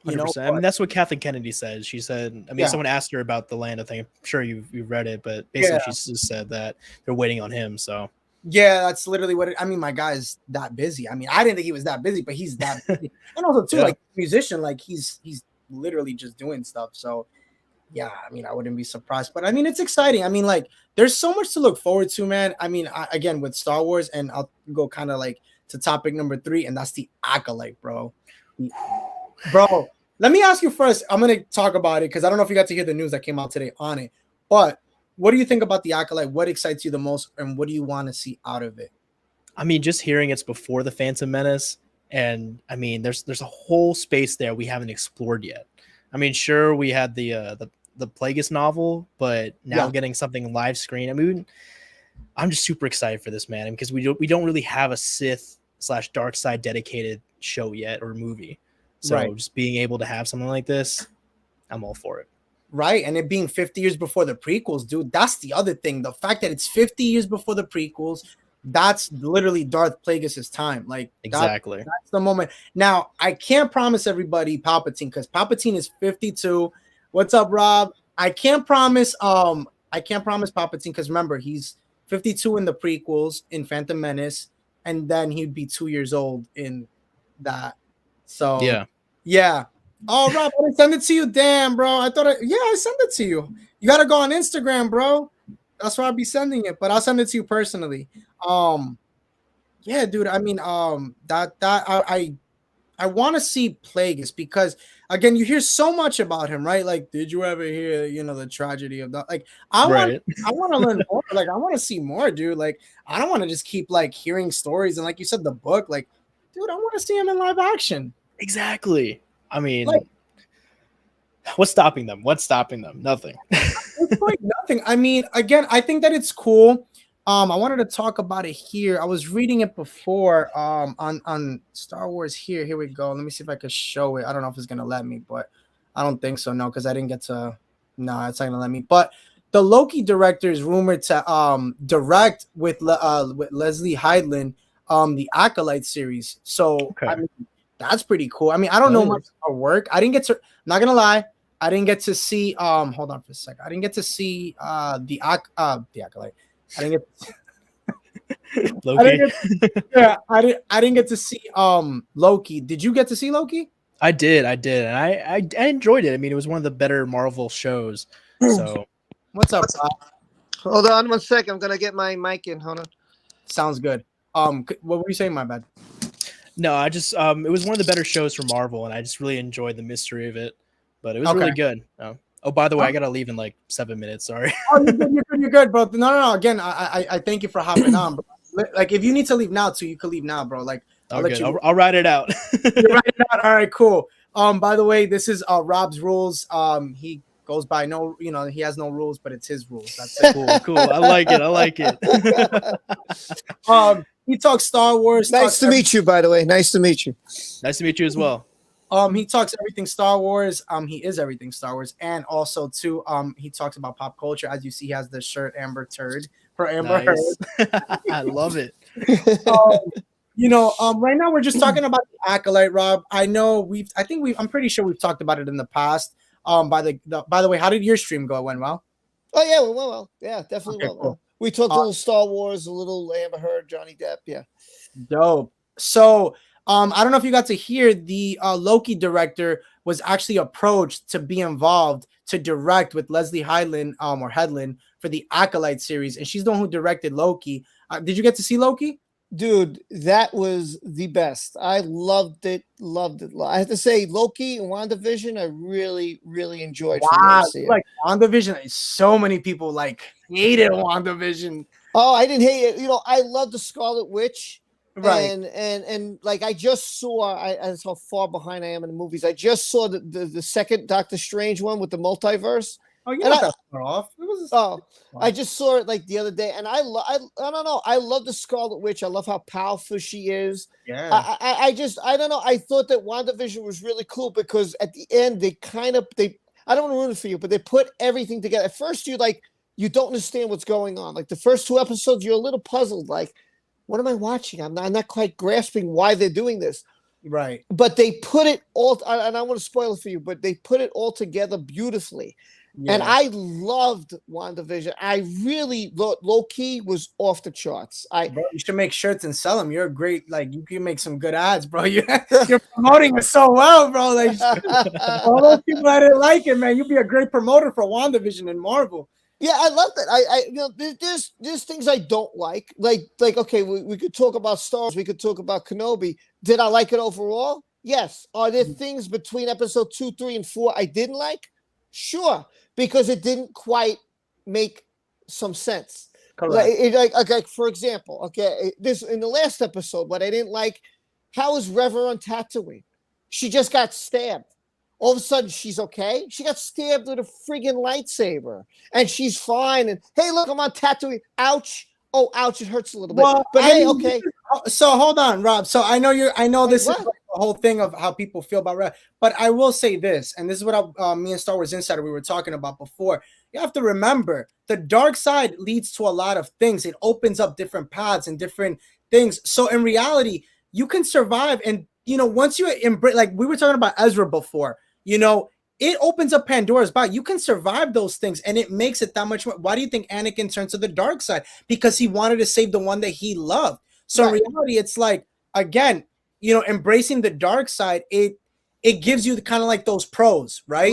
100%. I mean, that's what Kathleen Kennedy says. She said, I mean, someone asked her about the Lando thing. I'm sure you've read it, but basically she just said that they're waiting on him. So yeah, that's literally what I mean. My guy's that busy. I mean, I didn't think he was that busy, but he's that busy. And also too, like musician, like he's literally just doing stuff. So yeah, I mean, I wouldn't be surprised. But I mean, it's exciting. I mean, like there's so much to look forward to, man. I mean, again with Star Wars, and I'll go kind of like to topic number 3, and that's the Acolyte, bro. Bro, let me ask you first. I'm gonna talk about it because I don't know if you got to hear the news that came out today on it. But what do you think about the Acolyte? What excites you the most, and what do you want to see out of it? I mean, just hearing it's before the Phantom Menace, and I mean, there's a whole space there we haven't explored yet. I mean, sure, we had the Plagueis novel, but now getting something live screen. I mean, I'm just super excited for this, man, because we don't really have a Sith/dark side dedicated show yet or movie. So just being able to have something like this, I'm all for it. Right. And it being 50 years before the prequels, dude, that's the other thing. The fact that it's 50 years before the prequels, that's literally Darth Plagueis' time. Like, exactly. That's the moment. Now, I can't promise everybody Palpatine because Palpatine is 52. What's up, Rob? I can't promise Palpatine because remember, he's 52 in the prequels in Phantom Menace, and then he'd be 2 years old in that. So yeah. Oh, Rob, I didn't send it to you. Damn, bro. I sent it to you. You gotta go on Instagram, bro. That's where I'll be sending it, but I'll send it to you personally. Yeah, dude. I mean, I want to see Plagueis because again, you hear so much about him, right? Like, did you ever hear, the tragedy of that? Like, I want to learn more. Like, I want to see more, dude. Like, I don't want to just keep like hearing stories and like you said, the book. Like, dude, I want to see him in live action. Exactly. I mean, like, what's stopping them? Nothing. It's like nothing. I mean, again, I think that it's cool. I wanted to talk about it here. I was reading it before on Star Wars here. Here we go. Let me see if I could show it. I don't know if it's gonna let me, but I don't think so. No, because I didn't get to. No, it's not gonna let me. But the Loki director is rumored to direct with Leslie Headland the Acolyte series. So I mean, that's pretty cool. I mean, I don't know much about work. I didn't get to. I'm not gonna lie. I didn't get to see. Hold on for a second. I didn't get to see the Acolyte. I didn't get. Loki. I didn't get to see Loki. Did you get to see Loki? I did, and I enjoyed it. I mean, it was one of the better Marvel shows. So, what's up? Hold on 1 second. I'm gonna get my mic in. Hold on. Sounds good. What were you saying? My bad. No, I just it was one of the better shows from Marvel, and I just really enjoyed the mystery of it. But it was really good. Oh, by the way, I gotta leave in like 7 minutes. Sorry. Oh, you're good, bro. No. Again, I thank you for hopping on, bro. Like, if you need to leave now, too, you can leave now, bro. Like, I'll write it out. You're writing it out. All right, cool. By the way, this is Rob's rules. He goes by he has no rules, but it's his rules. That's it. Cool. I like it. He talks Star Wars. Nice to meet you, by the way. Nice to meet you. Nice to meet you as well. He talks everything Star Wars. He is everything Star Wars, and also too, he talks about pop culture. As you see, he has the shirt Amber Turd for Amber Heard. I love it. Right now we're just talking about the Acolyte, Rob. I'm pretty sure we've talked about it in the past. By the way, how did your stream go? It went well? Oh yeah, well. Yeah, definitely went well. We talked a little Star Wars, a little Amber Heard, Johnny Depp. Yeah. Dope. So, I don't know if you got to hear the Loki director was actually approached to be involved to direct with Leslie Headland for the Acolyte series, and she's the one who directed Loki. Did you get to see Loki? Dude, that was the best. I loved it. I have to say, Loki and WandaVision, I really, really enjoyed. Wow, like WandaVision, so many people hated WandaVision. Oh, I didn't hate it. I love the Scarlet Witch. Right. And like I just saw, that's how far behind I am in the movies. I just saw the second Doctor Strange one with the multiverse, Oh, you're and not that far off. It was. I just saw it like the other day, and I don't know. I love the Scarlet Witch. I love how powerful she is. Yeah. I don't know. I thought that WandaVision was really cool because at the end they I don't want to ruin it for you, but they put everything together. At first, you don't understand what's going on. Like the first 2 episodes, you're a little puzzled. Like, what am I watching? I'm not quite grasping why they're doing this. Right. But they put it all, and I want to spoil it for you, but they put it all together beautifully. Yeah. And I loved WandaVision. I really, low key, was off the charts. Bro, you should make shirts and sell them. You're a great, like, you can make some good ads, bro. You're promoting it so well, bro. Like, all those people that didn't like it, man, you'd be a great promoter for WandaVision and Marvel. Yeah, I love that. There's things I don't like. Like okay, we could talk about Star Wars. We could talk about Kenobi. Did I like it overall? Yes. Are there things between episode 2, 3, and 4 I didn't like? Sure, because it didn't quite make some sense. Correct. Like for example, okay, this in the last episode, what I didn't like, how is Reva on Tatooine? She just got stabbed. All of a sudden, she's okay. She got stabbed with a friggin' lightsaber, and she's fine. And hey, look, I'm on Tatooine. Ouch! Oh, ouch! It hurts a little bit. But hey, okay. So hold on, Rob. So I know this is what? like the whole thing of how people feel about Rev, but I will say this, and this is what me and Star Wars Insider we were talking about before. You have to remember the dark side leads to a lot of things. It opens up different paths and different things. So in reality, you can survive, and once you embrace, like we were talking about Ezra before. It opens up Pandora's box. You can survive those things, and it makes it that much more. Why do you think Anakin turned to the dark side? Because he wanted to save the one that he loved. So in reality, it's like, again, embracing the dark side, it gives you the kind of like those pros, right?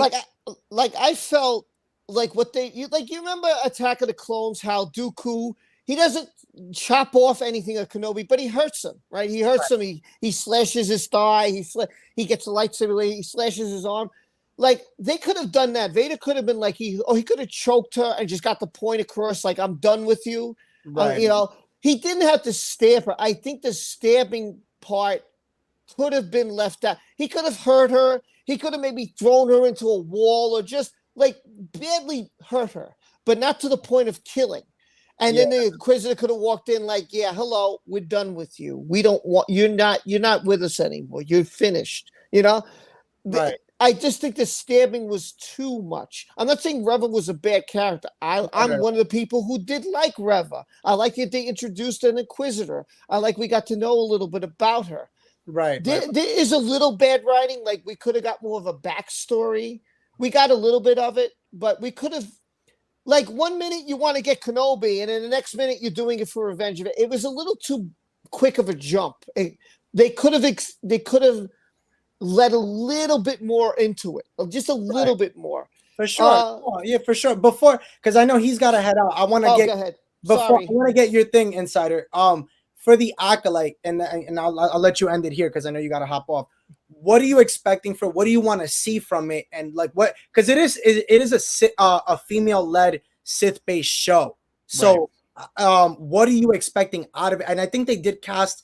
Like I felt like you remember Attack of the Clones, how Dooku, he doesn't chop off anything of Kenobi, but he hurts him, right? He hurts him. He slashes his thigh. He gets a lightsaber. He slashes his arm. Like they could have done that. Vader could have been like he could have choked her and just got the point across, like I'm done with you. Right. He didn't have to stab her. I think the stabbing part could have been left out. He could have hurt her. He could have maybe thrown her into a wall or just like badly hurt her, but not to the point of killing. And then the Inquisitor could have walked in like, yeah, hello, we're done with you. We don't want you're not with us anymore. You're finished. Right. I just think the stabbing was too much. I'm not saying Reva was a bad character. I'm one of the people who did like Reva. I like that they introduced an Inquisitor. I like we got to know a little bit about her. Right. There is a little bad writing. Like we could have got more of a backstory. We got a little bit of it, but we could have. Like 1 minute you want to get Kenobi, and then the next minute you're doing it for Revenge of It. It was a little too quick of a jump. They could have let a little bit more into it, just a little bit more. For sure. For sure. Before, because I know he's got to head out. I want to get go ahead. Before I want to get your thing, Insider. For the Acolyte, and I'll let you end it here because I know you got to hop off. What are you expecting for? What do you want to see from it? And like what? Because it is a female-led Sith-based show. So, what are you expecting out of it? And I think they did cast.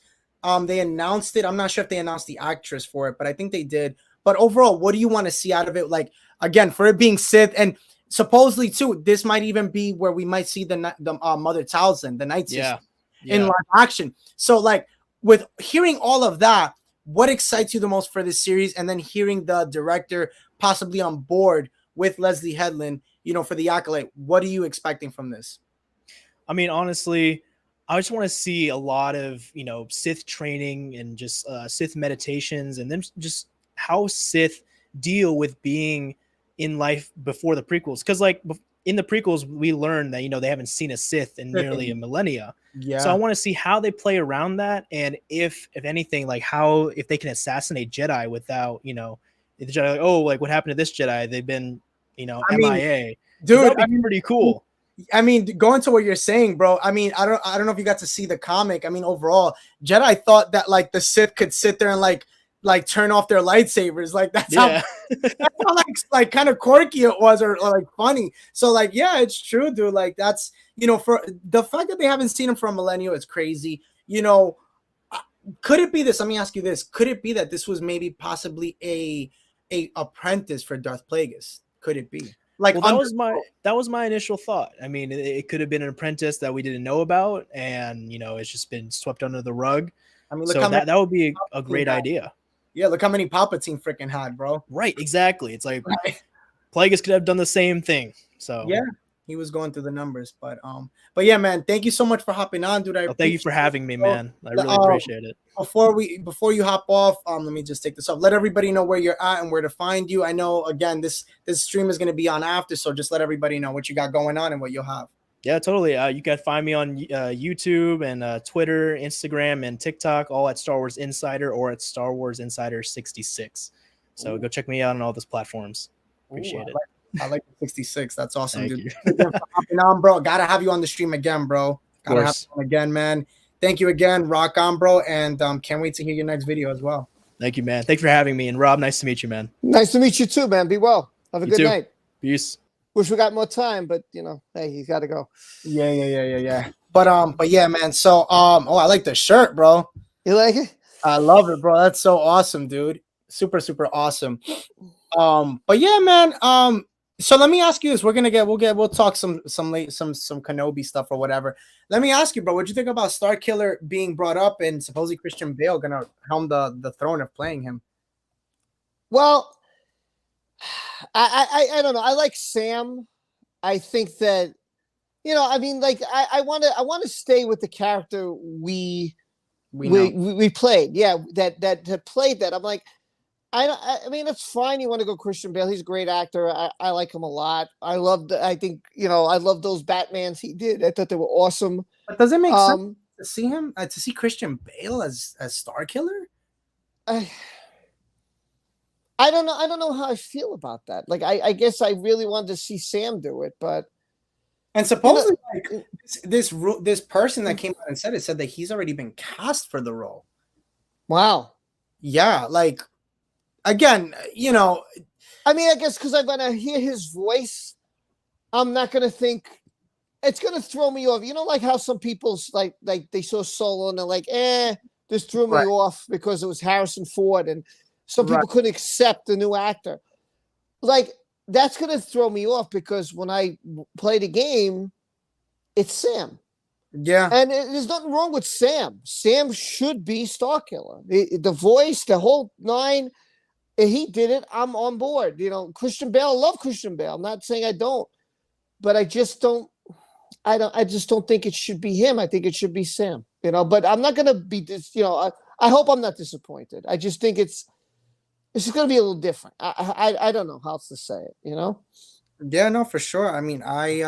They announced it. I'm not sure if they announced the actress for it, but I think they did. But overall, what do you want to see out of it? Like again, for it being Sith, and supposedly too, this might even be where we might see the Mother Talzin, the Night Sister, in live action. So like with hearing all of that. What excites you the most for this series? And then hearing the director possibly on board with Leslie Headland, for the Acolyte, what are you expecting from this? I mean, honestly, I just want to see a lot of, Sith training and just Sith meditations, and then just how Sith deal with being in life before the prequels. Because like in the prequels, we learned that, they haven't seen a Sith in nearly a millennia. Yeah. So I want to see how they play around that. And if anything, like if they can assassinate Jedi without, the Jedi, like, oh, like what happened to this Jedi? They've been, MIA. Dude, that'd be pretty cool. I mean, going to what you're saying, bro. I mean, I don't know if you got to see the comic. I mean, overall, Jedi thought that like the Sith could sit there and like turn off their lightsabers. Like that's how like kind of quirky it was, or like funny. So like, yeah, it's true, dude. Like that's, for the fact that they haven't seen him for a millennial is crazy. could it be this? Let me ask you this: could it be that this was maybe possibly a apprentice for Darth Plagueis? Could it be like Well, that was my initial thought. I mean, it could have been an apprentice that we didn't know about, and it's just been swept under the rug. I mean, look So how many that would be a Palpatine great had. idea. Yeah, look how many Palpatine freaking had, bro. Right, exactly. It's like Right. Plagueis could have done the same thing. So Yeah, he was going through the numbers, but yeah, man, thank you so much for hopping on, dude. thank you for having me, man. I really Uh, appreciate it. Before you hop off, let me just take this off. Let everybody know where you're at and where to find you. I know again this stream is going to be on after, so just let everybody know what you got going on and what you'll have. Yeah, totally. You can find me on YouTube and Twitter, Instagram, and TikTok, all at Star Wars Insider or at Star Wars Insider 66. So go check me out on all those platforms. Appreciate it. I like the 66. That's awesome, Thank dude. you. Thank you for hopping on, bro. Gotta have you on the stream again, bro. Gotta have course. you on again, man. Thank you again. Rock on, bro. And can't wait to hear your next video as well. Thank you, man. Thanks for having me. And Rob, nice to meet you, man. Nice to meet you too, man. Be well. Have a You good too. night. Peace. Wish we got more time, but hey, you got to go. Yeah. But yeah, man. So oh, I like the shirt, bro. You like it? I love it, bro. That's so awesome, dude. Super awesome. But yeah, man. So let me ask you this. We'll talk some Kenobi stuff or whatever. Let me ask you, bro, what'd you think about Starkiller being brought up and supposedly Christian Bale gonna helm the throne of playing him? Well, I don't know. I like Sam. I think that I mean, like I want to stay with the character we played. Yeah, that played that. I'm like, I mean, it's fine. You want to go Christian Bale? He's a great actor. I like him a lot. I love those Batmans he did. I thought they were awesome. But does it make sense to see him to see Christian Bale as Starkiller? I don't know. I don't know how I feel about that. Like, I guess I really wanted to see Sam do it, but and supposedly, like this person that came out and said that he's already been cast for the role. Wow. Yeah, like again, I mean, I guess because I'm gonna hear his voice, I'm not gonna think it's gonna throw me off. Like how some people like they saw Solo and they're like, this threw me off because it was Harrison Ford, and some people couldn't accept the new actor. Like, that's going to throw me off because when I play the game, it's Sam. Yeah. And there's nothing wrong with Sam. Sam should be Starkiller. The voice, the whole nine, he did it. I'm on board. Christian Bale, I love Christian Bale. I'm not saying I don't. But I just don't think it should be him. I think it should be Sam. But I'm not going to be I hope I'm not disappointed. I just think it's just going to be a little different. I don't know how else to say it, Yeah, no, for sure. I mean, I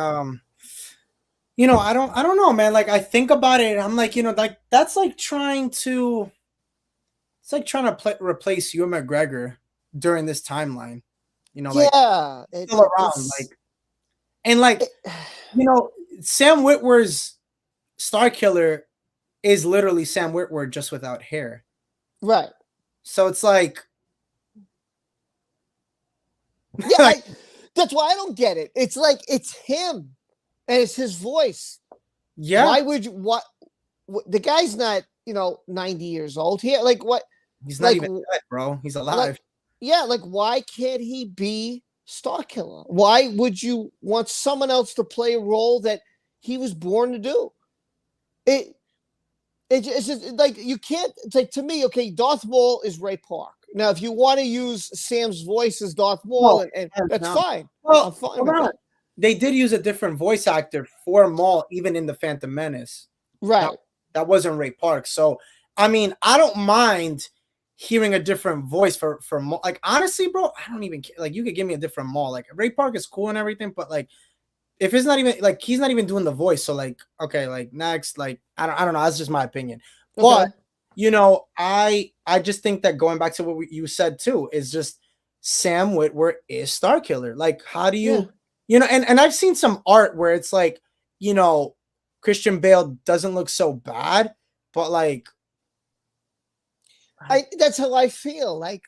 don't know, man. Like I think about it, and I'm like, like that's like trying to replace Ewan McGregor during this timeline. Like it's still around, Sam Witwer's Starkiller is literally Sam Witwer just without hair. Right. So it's like yeah, that's why I don't get it. It's like it's him, and it's his voice. Yeah. Why would you? What the guy's not, 90 years old. He what? He's not even dead, bro. He's alive. Why can't he be Starkiller? Why would you want someone else to play a role that he was born to do? It's just like you can't. It's like, to me, okay, Darth Maul is Ray Park. Now, if you want to use Sam's voice as Darth Maul, and that's fine. Well, I'm fine with that. They did use a different voice actor for Maul, even in the Phantom Menace. Right. That wasn't Ray Park. So, I mean, I don't mind hearing a different voice for Maul. Like, honestly, bro, I don't even care. Like, you could give me a different Maul. Like, Ray Park is cool and everything, but like, if it's not even like he's not even doing the voice, so like, okay, like next, like I don't know. That's just my opinion. Okay. But I just think that going back to what you said too is just Sam Witwer is Starkiller. Like, how do you, and I've seen some art where it's like, Christian Bale doesn't look so bad, but like, that's how I feel. Like,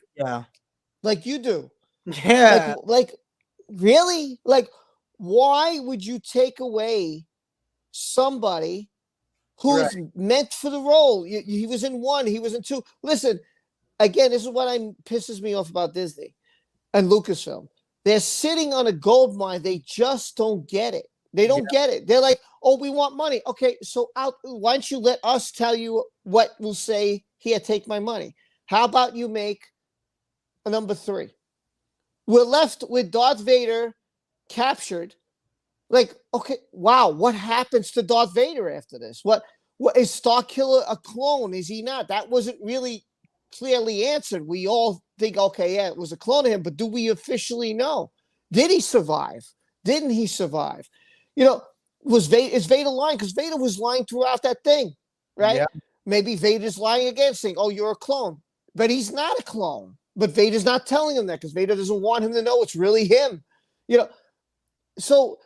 like you do. Yeah. Like really? Like, why would you take away somebody who's meant for the role. He was in 1, he was in 2. Listen, again, this is what pisses me off about Disney and Lucasfilm. They're sitting on a gold mine. They just don't get it. They don't get it. They're like, oh, we want money. Okay, so why don't you let us tell you what we'll say? Here, take my money. How about you make a number 3? We're left with Darth Vader captured. Like, okay, wow, what happens to Darth Vader after this? What is Starkiller a clone? Is he not? That wasn't really clearly answered. We all think, okay, yeah, it was a clone of him, but do we officially know? Did he survive? Didn't he survive? You know, is Vader lying? Because Vader was lying throughout that thing, right? Yeah. Maybe Vader's lying again, saying, oh, you're a clone. But he's not a clone. But Vader's not telling him that because Vader doesn't want him to know it's really him. You know, so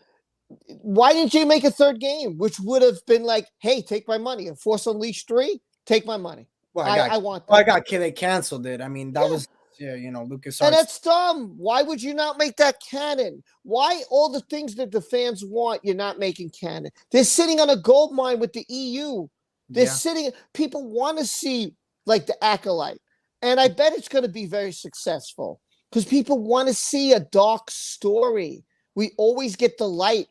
why didn't you make a 3rd game, which would have been like, hey, take my money. And Force Unleashed 3, take my money. Well, I want that. They canceled it. I mean, that was Lucas. And that's dumb. Why would you not make that canon? Why all the things that the fans want, you're not making canon? They're sitting on a gold mine with the EU. They're sitting. People want to see like the Acolyte, and I bet it's going to be very successful because people want to see a dark story. We always get the light.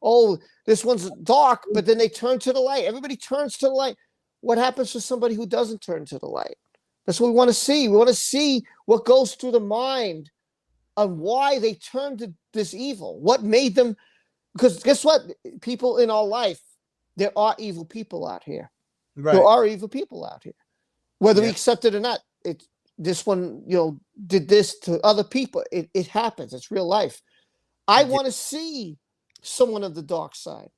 Oh, this one's dark, but then they turn to the light. Everybody turns to the light. What happens to somebody who doesn't turn to the light? That's what we want to see. We want to see what goes through the mind on why they turned to this evil. What made them? Because guess what? People in our life, there are evil people out here. Right. There are evil people out here. Whether we accept it or not, this one, did this to other people. It happens. It's real life. I want to see someone of the dark side.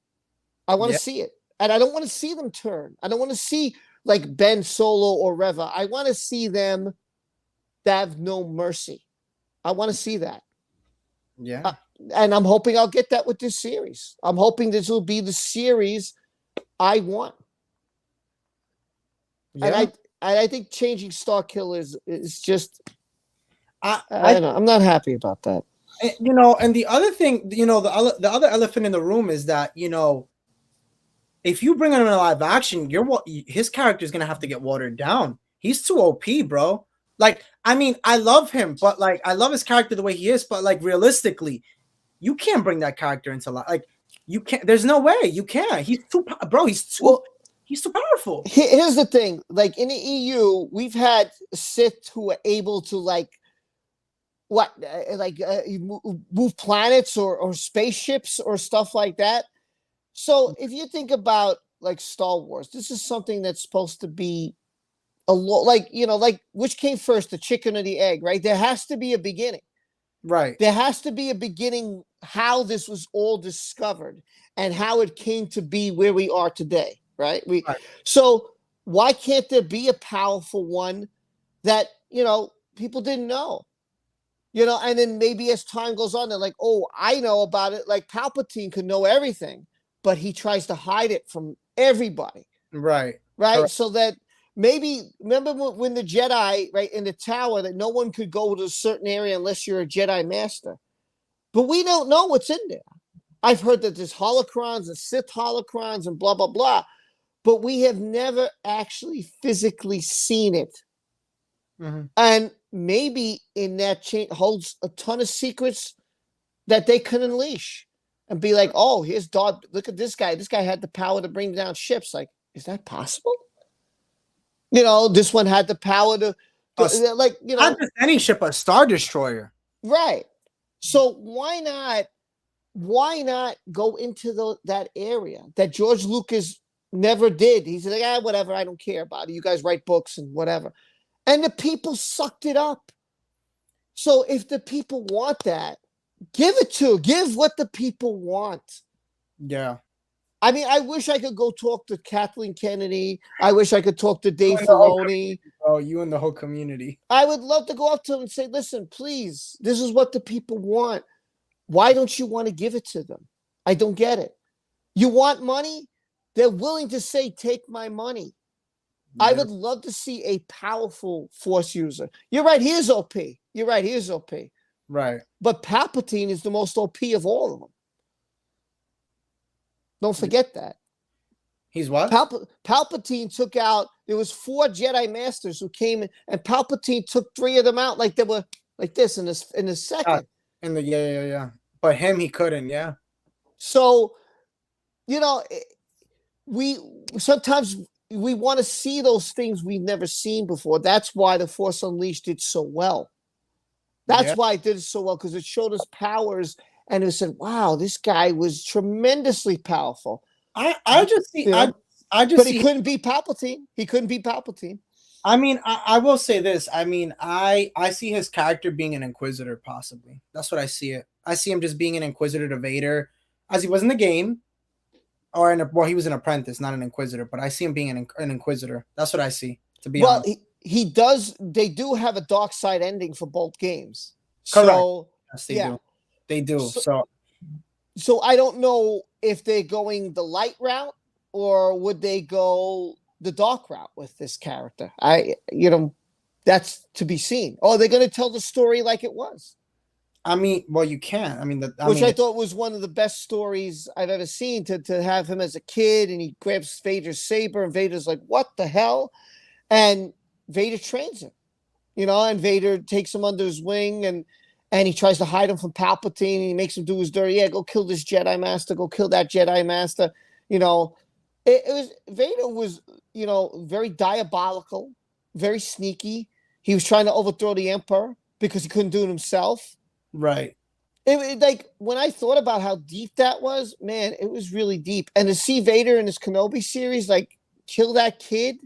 I want to see it. And I don't want to see them turn. I don't want to see like Ben Solo or Reva. I want to see them have no mercy. I want to see that. Yeah. And I'm hoping I'll get that with this series. I'm hoping this will be the series I want. Yeah. And I think changing Starkiller is just, I don't know. I'm not happy about that. And the other thing, the other elephant in the room is that, if you bring him in a live action, his character is going to have to get watered down. He's too OP, bro. Like, I mean, I love him, but like, I love his character the way he is, but like, realistically, you can't bring that character into life. Like, you can't, there's no way you can't. He's too powerful. Here's the thing. Like, in the EU, we've had Sith who are able to move planets or spaceships or stuff like that. So if you think about like Star Wars, this is something that's supposed to be a lot like which came first, the chicken or the egg, right? There has to be a beginning. Right. There has to be a beginning how this was all discovered and how it came to be where we are today, right? So why can't there be a powerful one that, people didn't know? And then maybe as time goes on, they're like, oh, I know about it. Like Palpatine could know everything, but he tries to hide it from everybody. Right. Right. So that maybe, remember when the Jedi, right, in the tower, that no one could go to a certain area unless you're a Jedi master. But we don't know what's in there. I've heard that there's holocrons and Sith holocrons and blah, blah, blah. But we have never actually physically seen it. Mm-hmm. And maybe in that chain holds a ton of secrets that they can unleash and be like, oh, here's Darth. Look at this guy. This guy had the power to bring down ships. Like, is that possible? This one had the power to not just any ship, a Star Destroyer. Right. So why not go into that area that George Lucas never did? He's like, whatever. I don't care about it. You guys write books and whatever. And the people sucked it up. So if the people want that, give what the people want. Yeah. I mean, I wish I could go talk to Kathleen Kennedy. I wish I could talk to Dave Filoni. Oh, you and the whole community. I would love to go up to them and say, listen, please, this is what the people want. Why don't you want to give it to them? I don't get it. You want money? They're willing to say, take my money. Yeah. I would love to see a powerful Force user. You're right. He is OP. Right. But Palpatine is the most OP of all of them. Don't forget that. He's what? Palpatine took out. There was 4 Jedi Masters who came in, and Palpatine took 3 of them out, like they were like this in the second. In the yeah. But him, he couldn't. Yeah. So, you know, we sometimes we want to see those things we've never seen before. That's why The Force Unleashed did so well. That's why it did so well, because it showed us powers, and it said, "Wow, this guy was tremendously powerful." I just see, but he couldn't beat Palpatine. He couldn't beat Palpatine. I mean, I will say this. I mean, I see his character being an Inquisitor, possibly. That's what I see it. I see him just being an Inquisitor to Vader, as he was in the game, or well, he was an apprentice, not an Inquisitor. But I see him being an Inquisitor. That's what I see. To be honest, he does. They do have a dark side ending for both games. Correct. So yes, they do. They do. So I don't know if they're going the light route, or would they go the dark route with this character? That's to be seen. Or they're going to tell the story like it was. I mean, well, you can. I mean, I thought was one of the best stories I've ever seen. To have him as a kid, and he grabs Vader's saber, and Vader's like, "What the hell?" And Vader trains him, and Vader takes him under his wing, and he tries to hide him from Palpatine, and he makes him do his dirty. Yeah, go kill this Jedi Master. Go kill that Jedi Master. Vader was, very diabolical, very sneaky. He was trying to overthrow the Emperor because he couldn't do it himself. Right. Like when I thought about how deep that was, man, it was really deep. And to see Vader in his Kenobi series, like kill that kid,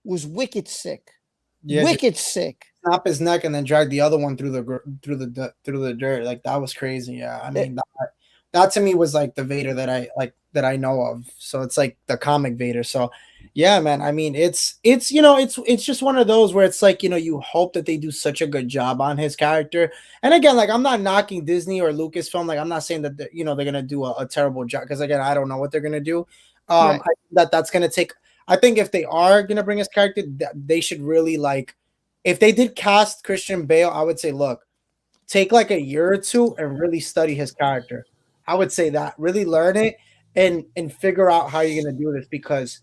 was wicked sick. Yeah, wicked sick. Snap his neck and then drag the other one through the dirt. Like that was crazy. Yeah, I mean that to me was like the Vader that I know of. So it's like the comic Vader. So yeah, man. I mean, it's just one of those where it's like, you hope that they do such a good job on his character. And again, like I'm not knocking Disney or Lucasfilm. Like I'm not saying that they're gonna do a terrible job, because again, I don't know what they're gonna do. Right. That's gonna take. I think if they are gonna bring his character, they should really like. If they did cast Christian Bale, I would say, look, take like a year or two and really study his character. I would say that really learn it and figure out how you're gonna do this, because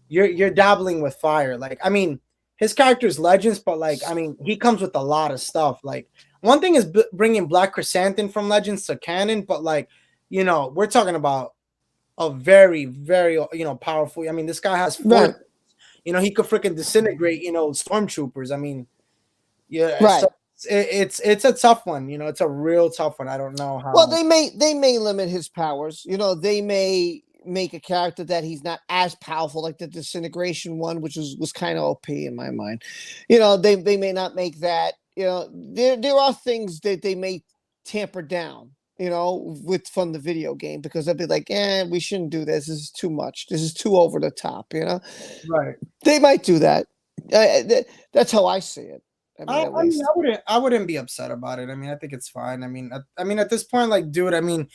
you're dabbling with fire. Like, I mean, his character's Legends, but like, I mean, he comes with a lot of stuff. Like, one thing is bringing Black Chrysanthemum from Legends to canon, but like, we're talking about a very, very, powerful. I mean, this guy has force. Right. He could freaking disintegrate, stormtroopers. I mean, yeah, right. So it's a tough one. It's a real tough one. I don't know how. Well, they may limit his powers. They may make a character that he's not as powerful, like the disintegration one, which was kind of OP in my mind. They may not make that. There are things that they may tamper down, from the video game, because they'll be like, we shouldn't do this. This is too much. This is too over the top, Right. They might do that. That's how I see it. I wouldn't be upset about it. I mean, I think it's fine. I mean, at this point, like, dude, I mean,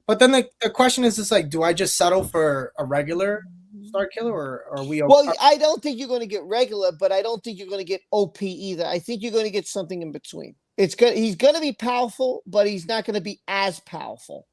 but then the question is just like, do I just settle for a regular Star Killer, or are we? Well, I don't think you're going to get regular, but I don't think you're going to get OP either. I think you're going to get something in between. He's going to be powerful, but he's not going to be as powerful.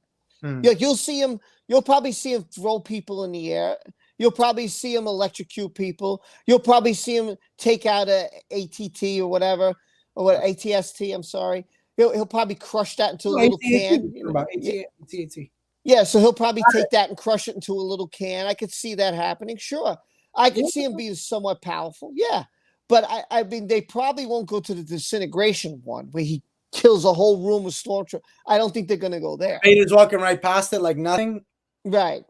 You'll probably see him throw people in the air. You'll probably see him electrocute people. You'll probably see him take out a ATT or whatever, or what ATST. I'm sorry. He'll probably crush that into a little can. ATT. Yeah, so he'll probably take that and crush it into a little can. I could see that happening. Sure, I could see him being somewhat powerful. Yeah, but I mean, they probably won't go to the disintegration one where he kills a whole room of stormtroopers. I don't think they're going to go there. Vader's walking right past it like nothing. Right.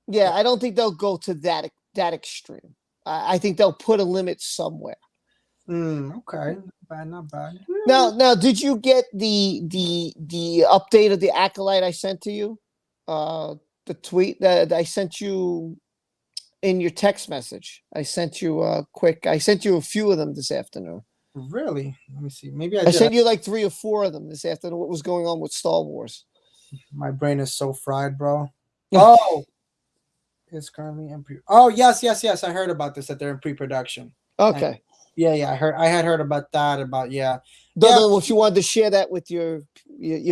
Yeah, I don't think they'll go to that extreme. I think they'll put a limit somewhere. Okay, not bad. Now, did you get the update of the Acolyte I sent to you? The tweet that I sent you in your text message. I sent you a few of them this afternoon. Really? Let me see. Maybe I sent you like 3 or 4 of them this afternoon. What was going on with Star Wars? My brain is so fried, bro. Oh. It's currently in pre. Oh, yes. I heard about this, that they're in pre-production. Okay. Yeah. I had heard about that. About Don't yeah. know if you wanted to share that with your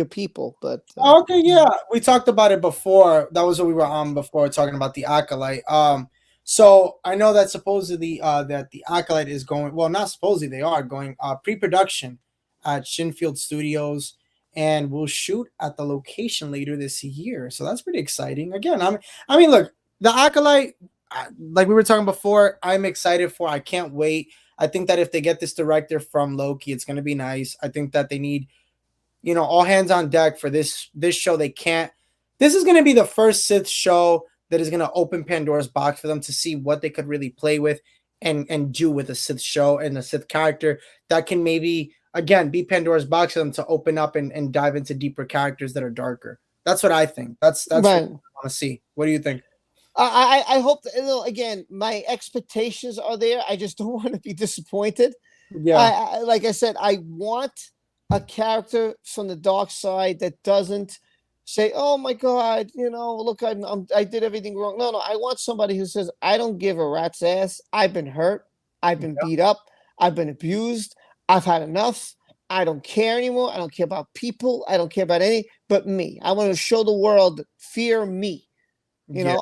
people, but Okay, yeah, we talked about it before. That was what we were on before, talking about the acolyte. So I know that supposedly that the acolyte is going. Well, not supposedly, they are going pre-production at Shinfield Studios, and will shoot at the location later this year. So that's pretty exciting. Again, I mean, look, the acolyte, like we were talking before, I'm excited for. I can't wait. I think that if they get this director from Loki, it's going to be nice. I think that they need, all hands on deck for this show. They can't. This is going to be the first Sith show that is going to open Pandora's box for them to see what they could really play with and do with a Sith show and a Sith character that can maybe again be Pandora's box for them to open up and dive into deeper characters that are darker. That's what I think. That's what I right. want to see. What do you think? I hope that, again, my expectations are there. I just don't want to be disappointed. Yeah, Like I said, I want a character from the dark side that doesn't say, "Oh my God, look, I did everything wrong." No, I want somebody who says, "I don't give a rat's ass. I've been hurt. I've been beat up. I've been abused. I've had enough. I don't care anymore. I don't care about people. I don't care about any but me. I want to show the world, fear me.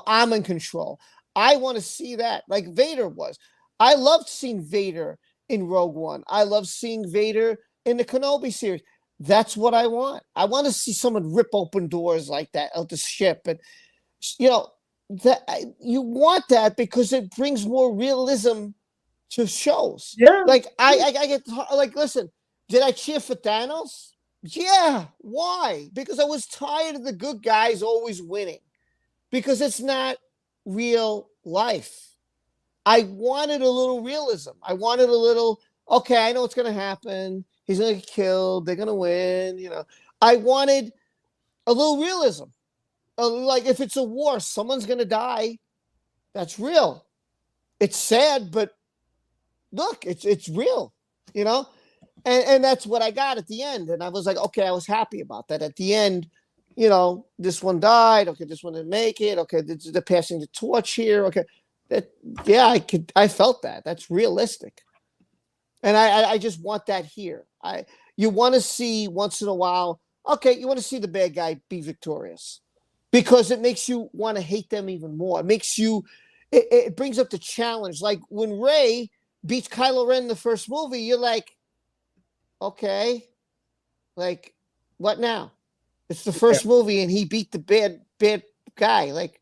I'm in control." I want to see that, like Vader was. I loved seeing Vader in Rogue One. I love seeing Vader in the Kenobi series. That's what I want. I want to see someone rip open doors like that out the ship, and that you want that because it brings more realism to shows. yeah, Like I get like, listen, did I cheer for Thanos? Yeah. Why? Because I was tired of the good guys always winning. Because it's not real life. I wanted a little realism. I wanted a little, okay, I know what's going to happen. He's going to get killed. They're going to win. I wanted a little realism. Like if it's a war, someone's going to die. That's real. It's sad, but look, it's real, and that's what I got at the end. And I was like, okay, I was happy about that. At the end, this one died. Okay, this one didn't make it. Okay, they're passing the torch here. Okay, I felt that. That's realistic, and I just want that here. You want to see once in a while. Okay, you want to see the bad guy be victorious, because it makes you want to hate them even more. It makes you. It brings up the challenge. Like when Rey beats Kylo Ren in the first movie, you're like, okay, like what now? It's the first movie, and he beat the bad guy. Like,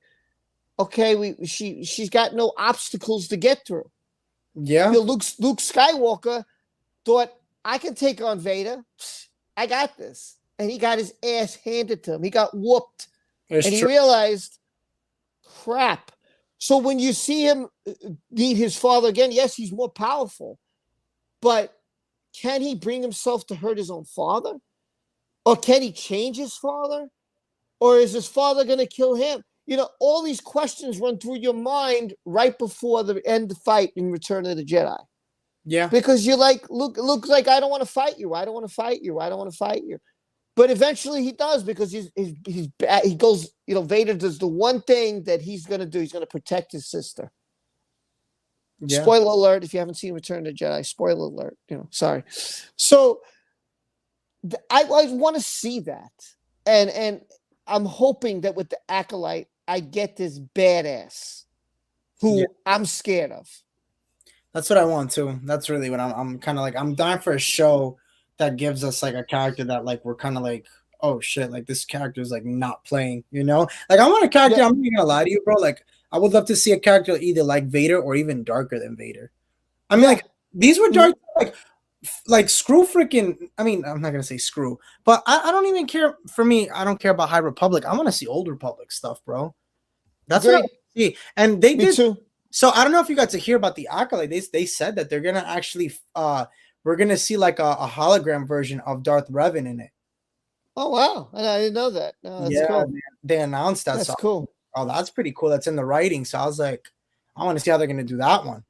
okay, she's got no obstacles to get through. yeah. Luke Skywalker thought, I can take on Vader. I got this, and he got his ass handed to him. He got whooped, and he realized, crap. So when you see him meet his father again, yes, he's more powerful, but can he bring himself to hurt his own father? Or can he change his father? Or is his father going to kill him? All these questions run through your mind right before the end of the fight in Return of the Jedi. Yeah. Because you're like, Luke's like, I don't want to fight you. I don't want to fight you. I don't want to fight you. But eventually he does, because he's bad. He goes, Vader does the one thing that he's going to do. He's going to protect his sister. Yeah. Spoiler alert, if you haven't seen Return of the Jedi, spoiler alert, sorry. So I want to see that. And I'm hoping that with the Acolyte, I get this badass who I'm scared of. That's what I want too. That's really what I'm kind of like. I'm dying for a show that gives us like a character that like we're kind of like, oh shit, like this character is like not playing, Like I want a character. I'm not gonna lie to you, bro. Like I would love to see a character either like Vader or even darker than Vader. I mean, like these were dark, like screw freaking. I mean, I'm not gonna say screw, but I don't even care. For me, I don't care about High Republic. I want to see Old Republic stuff, bro. That's what I see. And they did. Too. So I don't know if you got to hear about the Acolyte. They said that they're gonna actually we're gonna see like a hologram version of Darth Revan in it. Oh wow! I didn't know that. No, that's cool. They announced that. That's cool. Oh, that's pretty cool. That's in the writing. So I was like, I want to see how they're gonna do that one.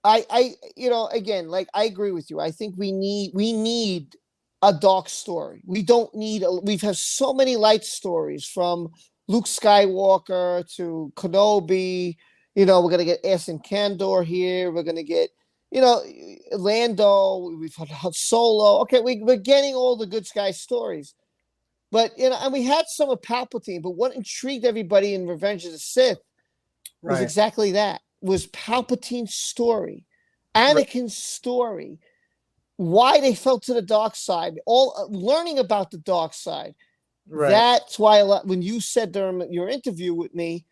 Again, like I agree with you. I think we need a dark story. We don't need. We've had so many light stories from Luke Skywalker to Kenobi. We're gonna get Asin Kandor here. We're gonna get you know, Lando, we've had Solo. Okay, we're getting all the good guy stories. But, you know, and we had some of Palpatine, but what intrigued everybody in Revenge of the Sith was Right. exactly that, was Palpatine's story, Right. Anakin's story, why they fell to the dark side, all learning about the dark side. Right. That's why when you said during your interview with me,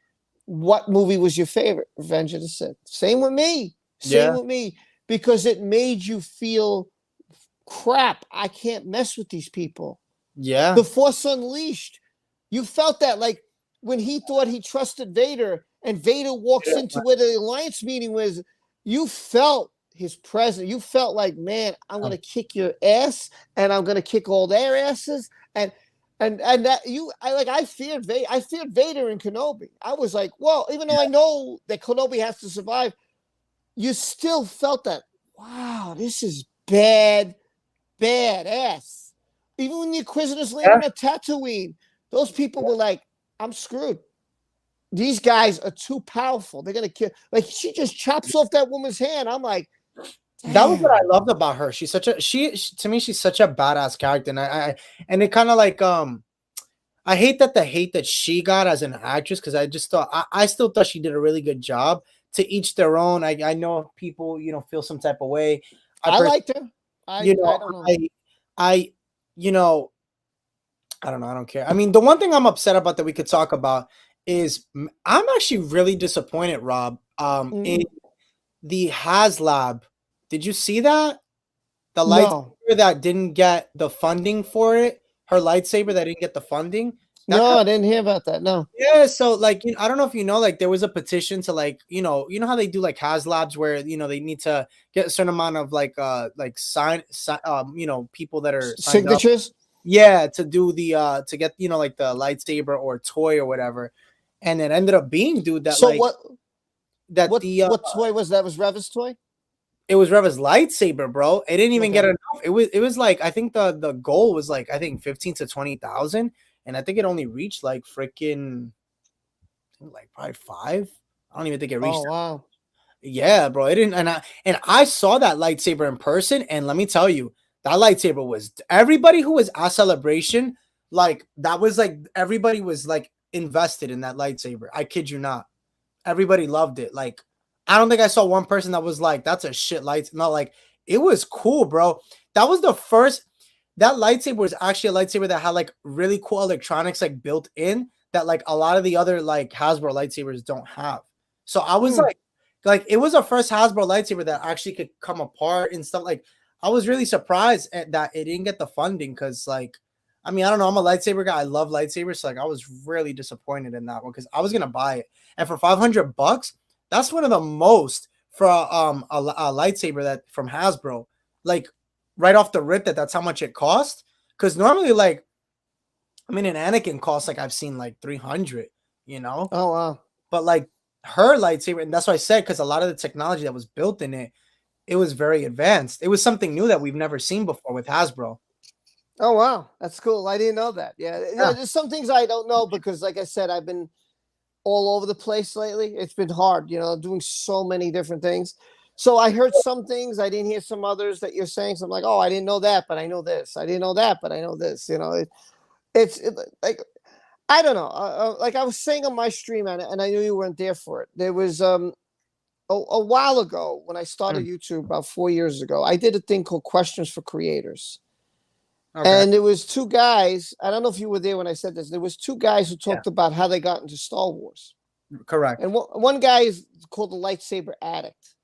what movie was your favorite? Revenge of the Sith. Same with me. Same Yeah. with me. Because it made you feel, crap, I can't mess with these people. Yeah. The Force Unleashed. You felt that, like when he thought he trusted Vader and Vader walks into where the Alliance meeting was, you felt his presence. You felt like, man, I'm going to kick your ass and I'm going to kick all their asses. And that I feared Vader. I feared Vader and Kenobi. I was like, well, even though I know that Kenobi has to survive, you still felt that, wow, this is badass. Even when the Inquisitors landed on Tatooine, those people were like, I'm screwed. These guys are too powerful. They're going to kill. Like, she just chops off that woman's hand. I'm like, damn. That was what I loved about her. She's such a to me, she's such a badass character. And and it kind of like I hate that the hate that she got as an actress, because I just thought I still thought she did a really good job. To each their own. I know people, you know, feel some type of way. I liked her. I don't know. You know, I don't know. I don't care. I mean, the one thing I'm upset about that we could talk about is I'm actually really disappointed, Rob, in the HasLab. Did you see that? The lightsaber that didn't get the funding for it. Her lightsaber that didn't get the funding. I didn't hear about that. No. Yeah, so like, you know, I don't know if you know, like there was a petition to like, you know how they do like HasLabs where, you know, they need to get a certain amount of like you know, people that are signatures. Yeah, to do the to get, you know, like the lightsaber or toy or whatever. And it ended up being, dude, that so like what what toy was that? Was Reva's toy? It was Reva's lightsaber, bro. It didn't even get enough. It was like, I think the goal was like, I think 15 to 20,000, and I think it only reached like freaking like probably 5. I don't even think it reached. Oh wow. Yeah, bro. It didn't, and I saw that lightsaber in person, and let me tell you, that lightsaber was, everybody who was at Celebration, like that was like everybody was like invested in that lightsaber. I kid you not. Everybody loved it. Like, I don't think I saw one person that was like, that's a shit light. Not like, it was cool, bro. That was the first, that lightsaber was actually a lightsaber that had like really cool electronics like built in that like a lot of the other like Hasbro lightsabers don't have. So I was like it was a first Hasbro lightsaber that actually could come apart and stuff. Like, I was really surprised at that it didn't get the funding, because like, I mean, I don't know, I'm a lightsaber guy. I love lightsabers. So like, I was really disappointed in that one, because I was gonna buy it. And for $500, that's one of the most for a lightsaber that from Hasbro. Like, right off the rip, that's how much it cost. Because normally, like, I mean, an Anakin costs like, I've seen like 300, you know. Oh wow. But like her lightsaber, and that's what I said, because a lot of the technology that was built in it, it was very advanced. It was something new that we've never seen before with Hasbro. Oh wow, that's cool. I didn't know that. Yeah, there's some things I don't know, because like I said, I've been all over the place lately. It's been hard, you know, doing so many different things. So I heard some things, I didn't hear some others that you're saying. So I'm like, oh, I didn't know that, but I know this. I didn't know that, but I know this. You know, it's like, I don't know. Like I was saying on my stream, and I knew you weren't there for it. There was a while ago when I started YouTube about 4 years ago, I did a thing called Questions for Creators. Okay. And there was 2 guys. I don't know if you were there when I said this. There was 2 guys who talked about how they got into Star Wars. Correct. And one guy is called the Lightsaber Addict,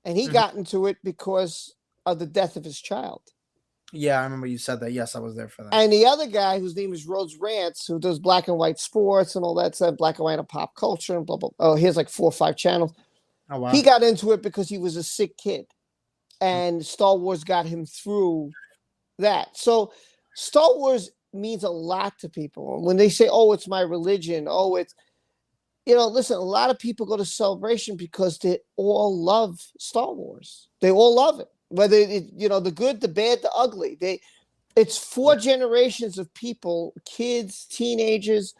and he got into it because of the death of his child. Yeah, I remember you said that. Yes, I was there for that. And the other guy, whose name is Rhodes Rants, who does black and white sports and all that stuff, black and white and pop culture and blah blah. Oh, he has like 4 or 5 channels. Oh wow. He got into it because he was a sick kid, and Star Wars got him through that. So Star Wars means a lot to people. When they say, oh, it's my religion, oh, it's, you know, listen, a lot of people go to Celebration because they all love Star Wars. They all love it, whether it, you know, the good, the bad, the ugly. It's 4 generations of people, kids, teenagers,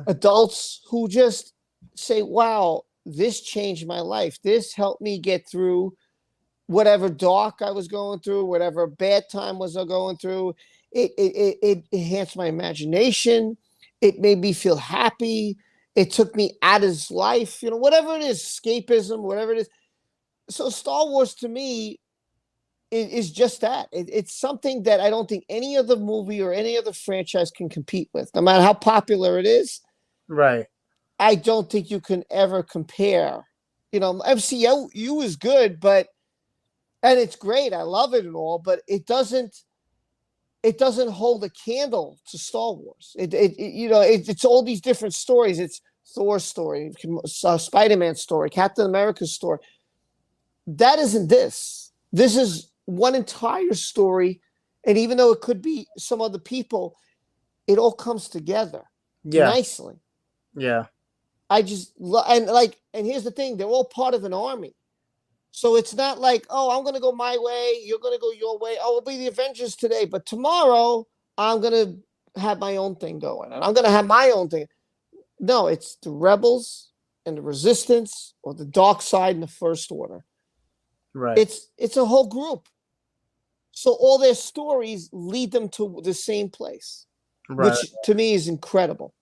adults, who just say, wow, this changed my life. This helped me get through whatever dark I was going through, whatever bad time was I going through. It enhanced my imagination. It made me feel happy. It took me out of his life, whatever it is, escapism, whatever it is. So Star Wars to me is just that. It's something that I don't think any other movie or any other franchise can compete with, no matter how popular it is. Right. I don't think you can ever compare. MCU is good, and it's great. I love it and all, but it doesn't hold a candle to Star Wars. It's all these different stories. It's Thor's story, Spider-Man's story, Captain America's story. That isn't this. This is one entire story, and even though it could be some other people, it all comes together nicely. Yeah. I just and here's the thing: they're all part of an army, so it's not like, oh, I'm gonna go my way, you're gonna go your way. Oh, we'll be the Avengers today, but tomorrow I'm gonna have my own thing going, and I'm gonna have my own thing. No, it's the rebels and the resistance, or the dark side and the First Order. Right. It's a whole group. So all their stories lead them to the same place, which to me is incredible.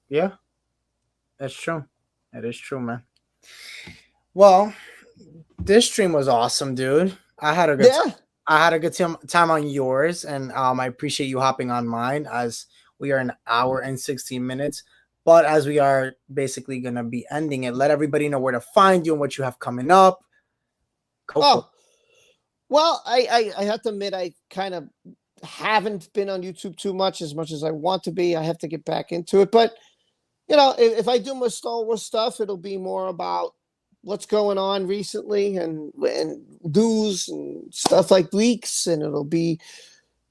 Yeah, that's true. That is true, man. Well, this stream was awesome, dude. I had a good time on yours, and I appreciate you hopping on mine, as we are an hour and 16 minutes. But as we are basically gonna be ending it, let everybody know where to find you and what you have coming up. Well, I have to admit, I kind of haven't been on YouTube too much as I want to be. I have to get back into it. But, if I do my Star Wars stuff, it'll be more about what's going on recently and news and stuff like leaks. And it'll be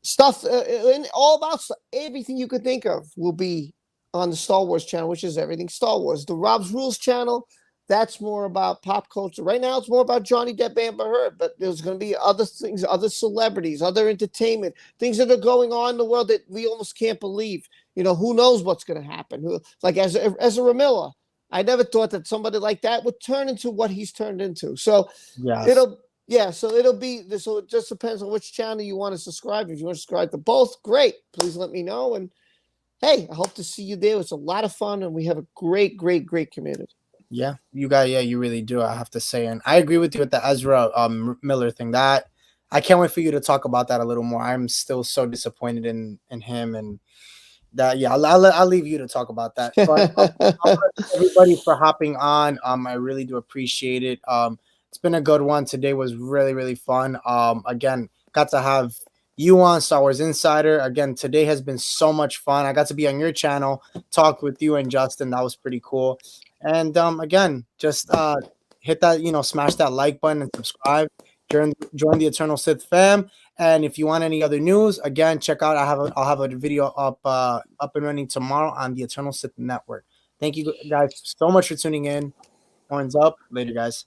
stuff and all about everything you could think of will be on the Star Wars channel, which is everything Star Wars. The Rob's Rules channel, that's more about pop culture. Right now, it's more about Johnny Depp, Amber Heard, but there's going to be other things, other celebrities, other entertainment, things that are going on in the world that we almost can't believe. Who knows what's going to happen? Like Ezra Miller, I never thought that somebody like that would turn into what he's turned into. So it'll be. So it just depends on which channel you want to subscribe. If you want to subscribe to both, great. Please let me know. And hey, I hope to see you there. It's a lot of fun, and we have a great community. Yeah, you really do, I have to say. And I agree with you with the Ezra Miller thing. That I can't wait for you to talk about that a little more. I'm still so disappointed in him, and that, I'll leave you to talk about that. But everybody for hopping on. I really do appreciate it. It's been a good one. Today was really fun. Again, got to have you on Star Wars Insider. Again, today has been so much fun. I got to be on your channel, talk with you and Justin. That was pretty cool. And again, just hit that, smash that like button and subscribe. Join the Eternal Sith fam. And if you want any other news, again, check out. I'll have a video up and running tomorrow on the Eternal Sith Network. Thank you guys so much for tuning in. Horns up. Later, guys.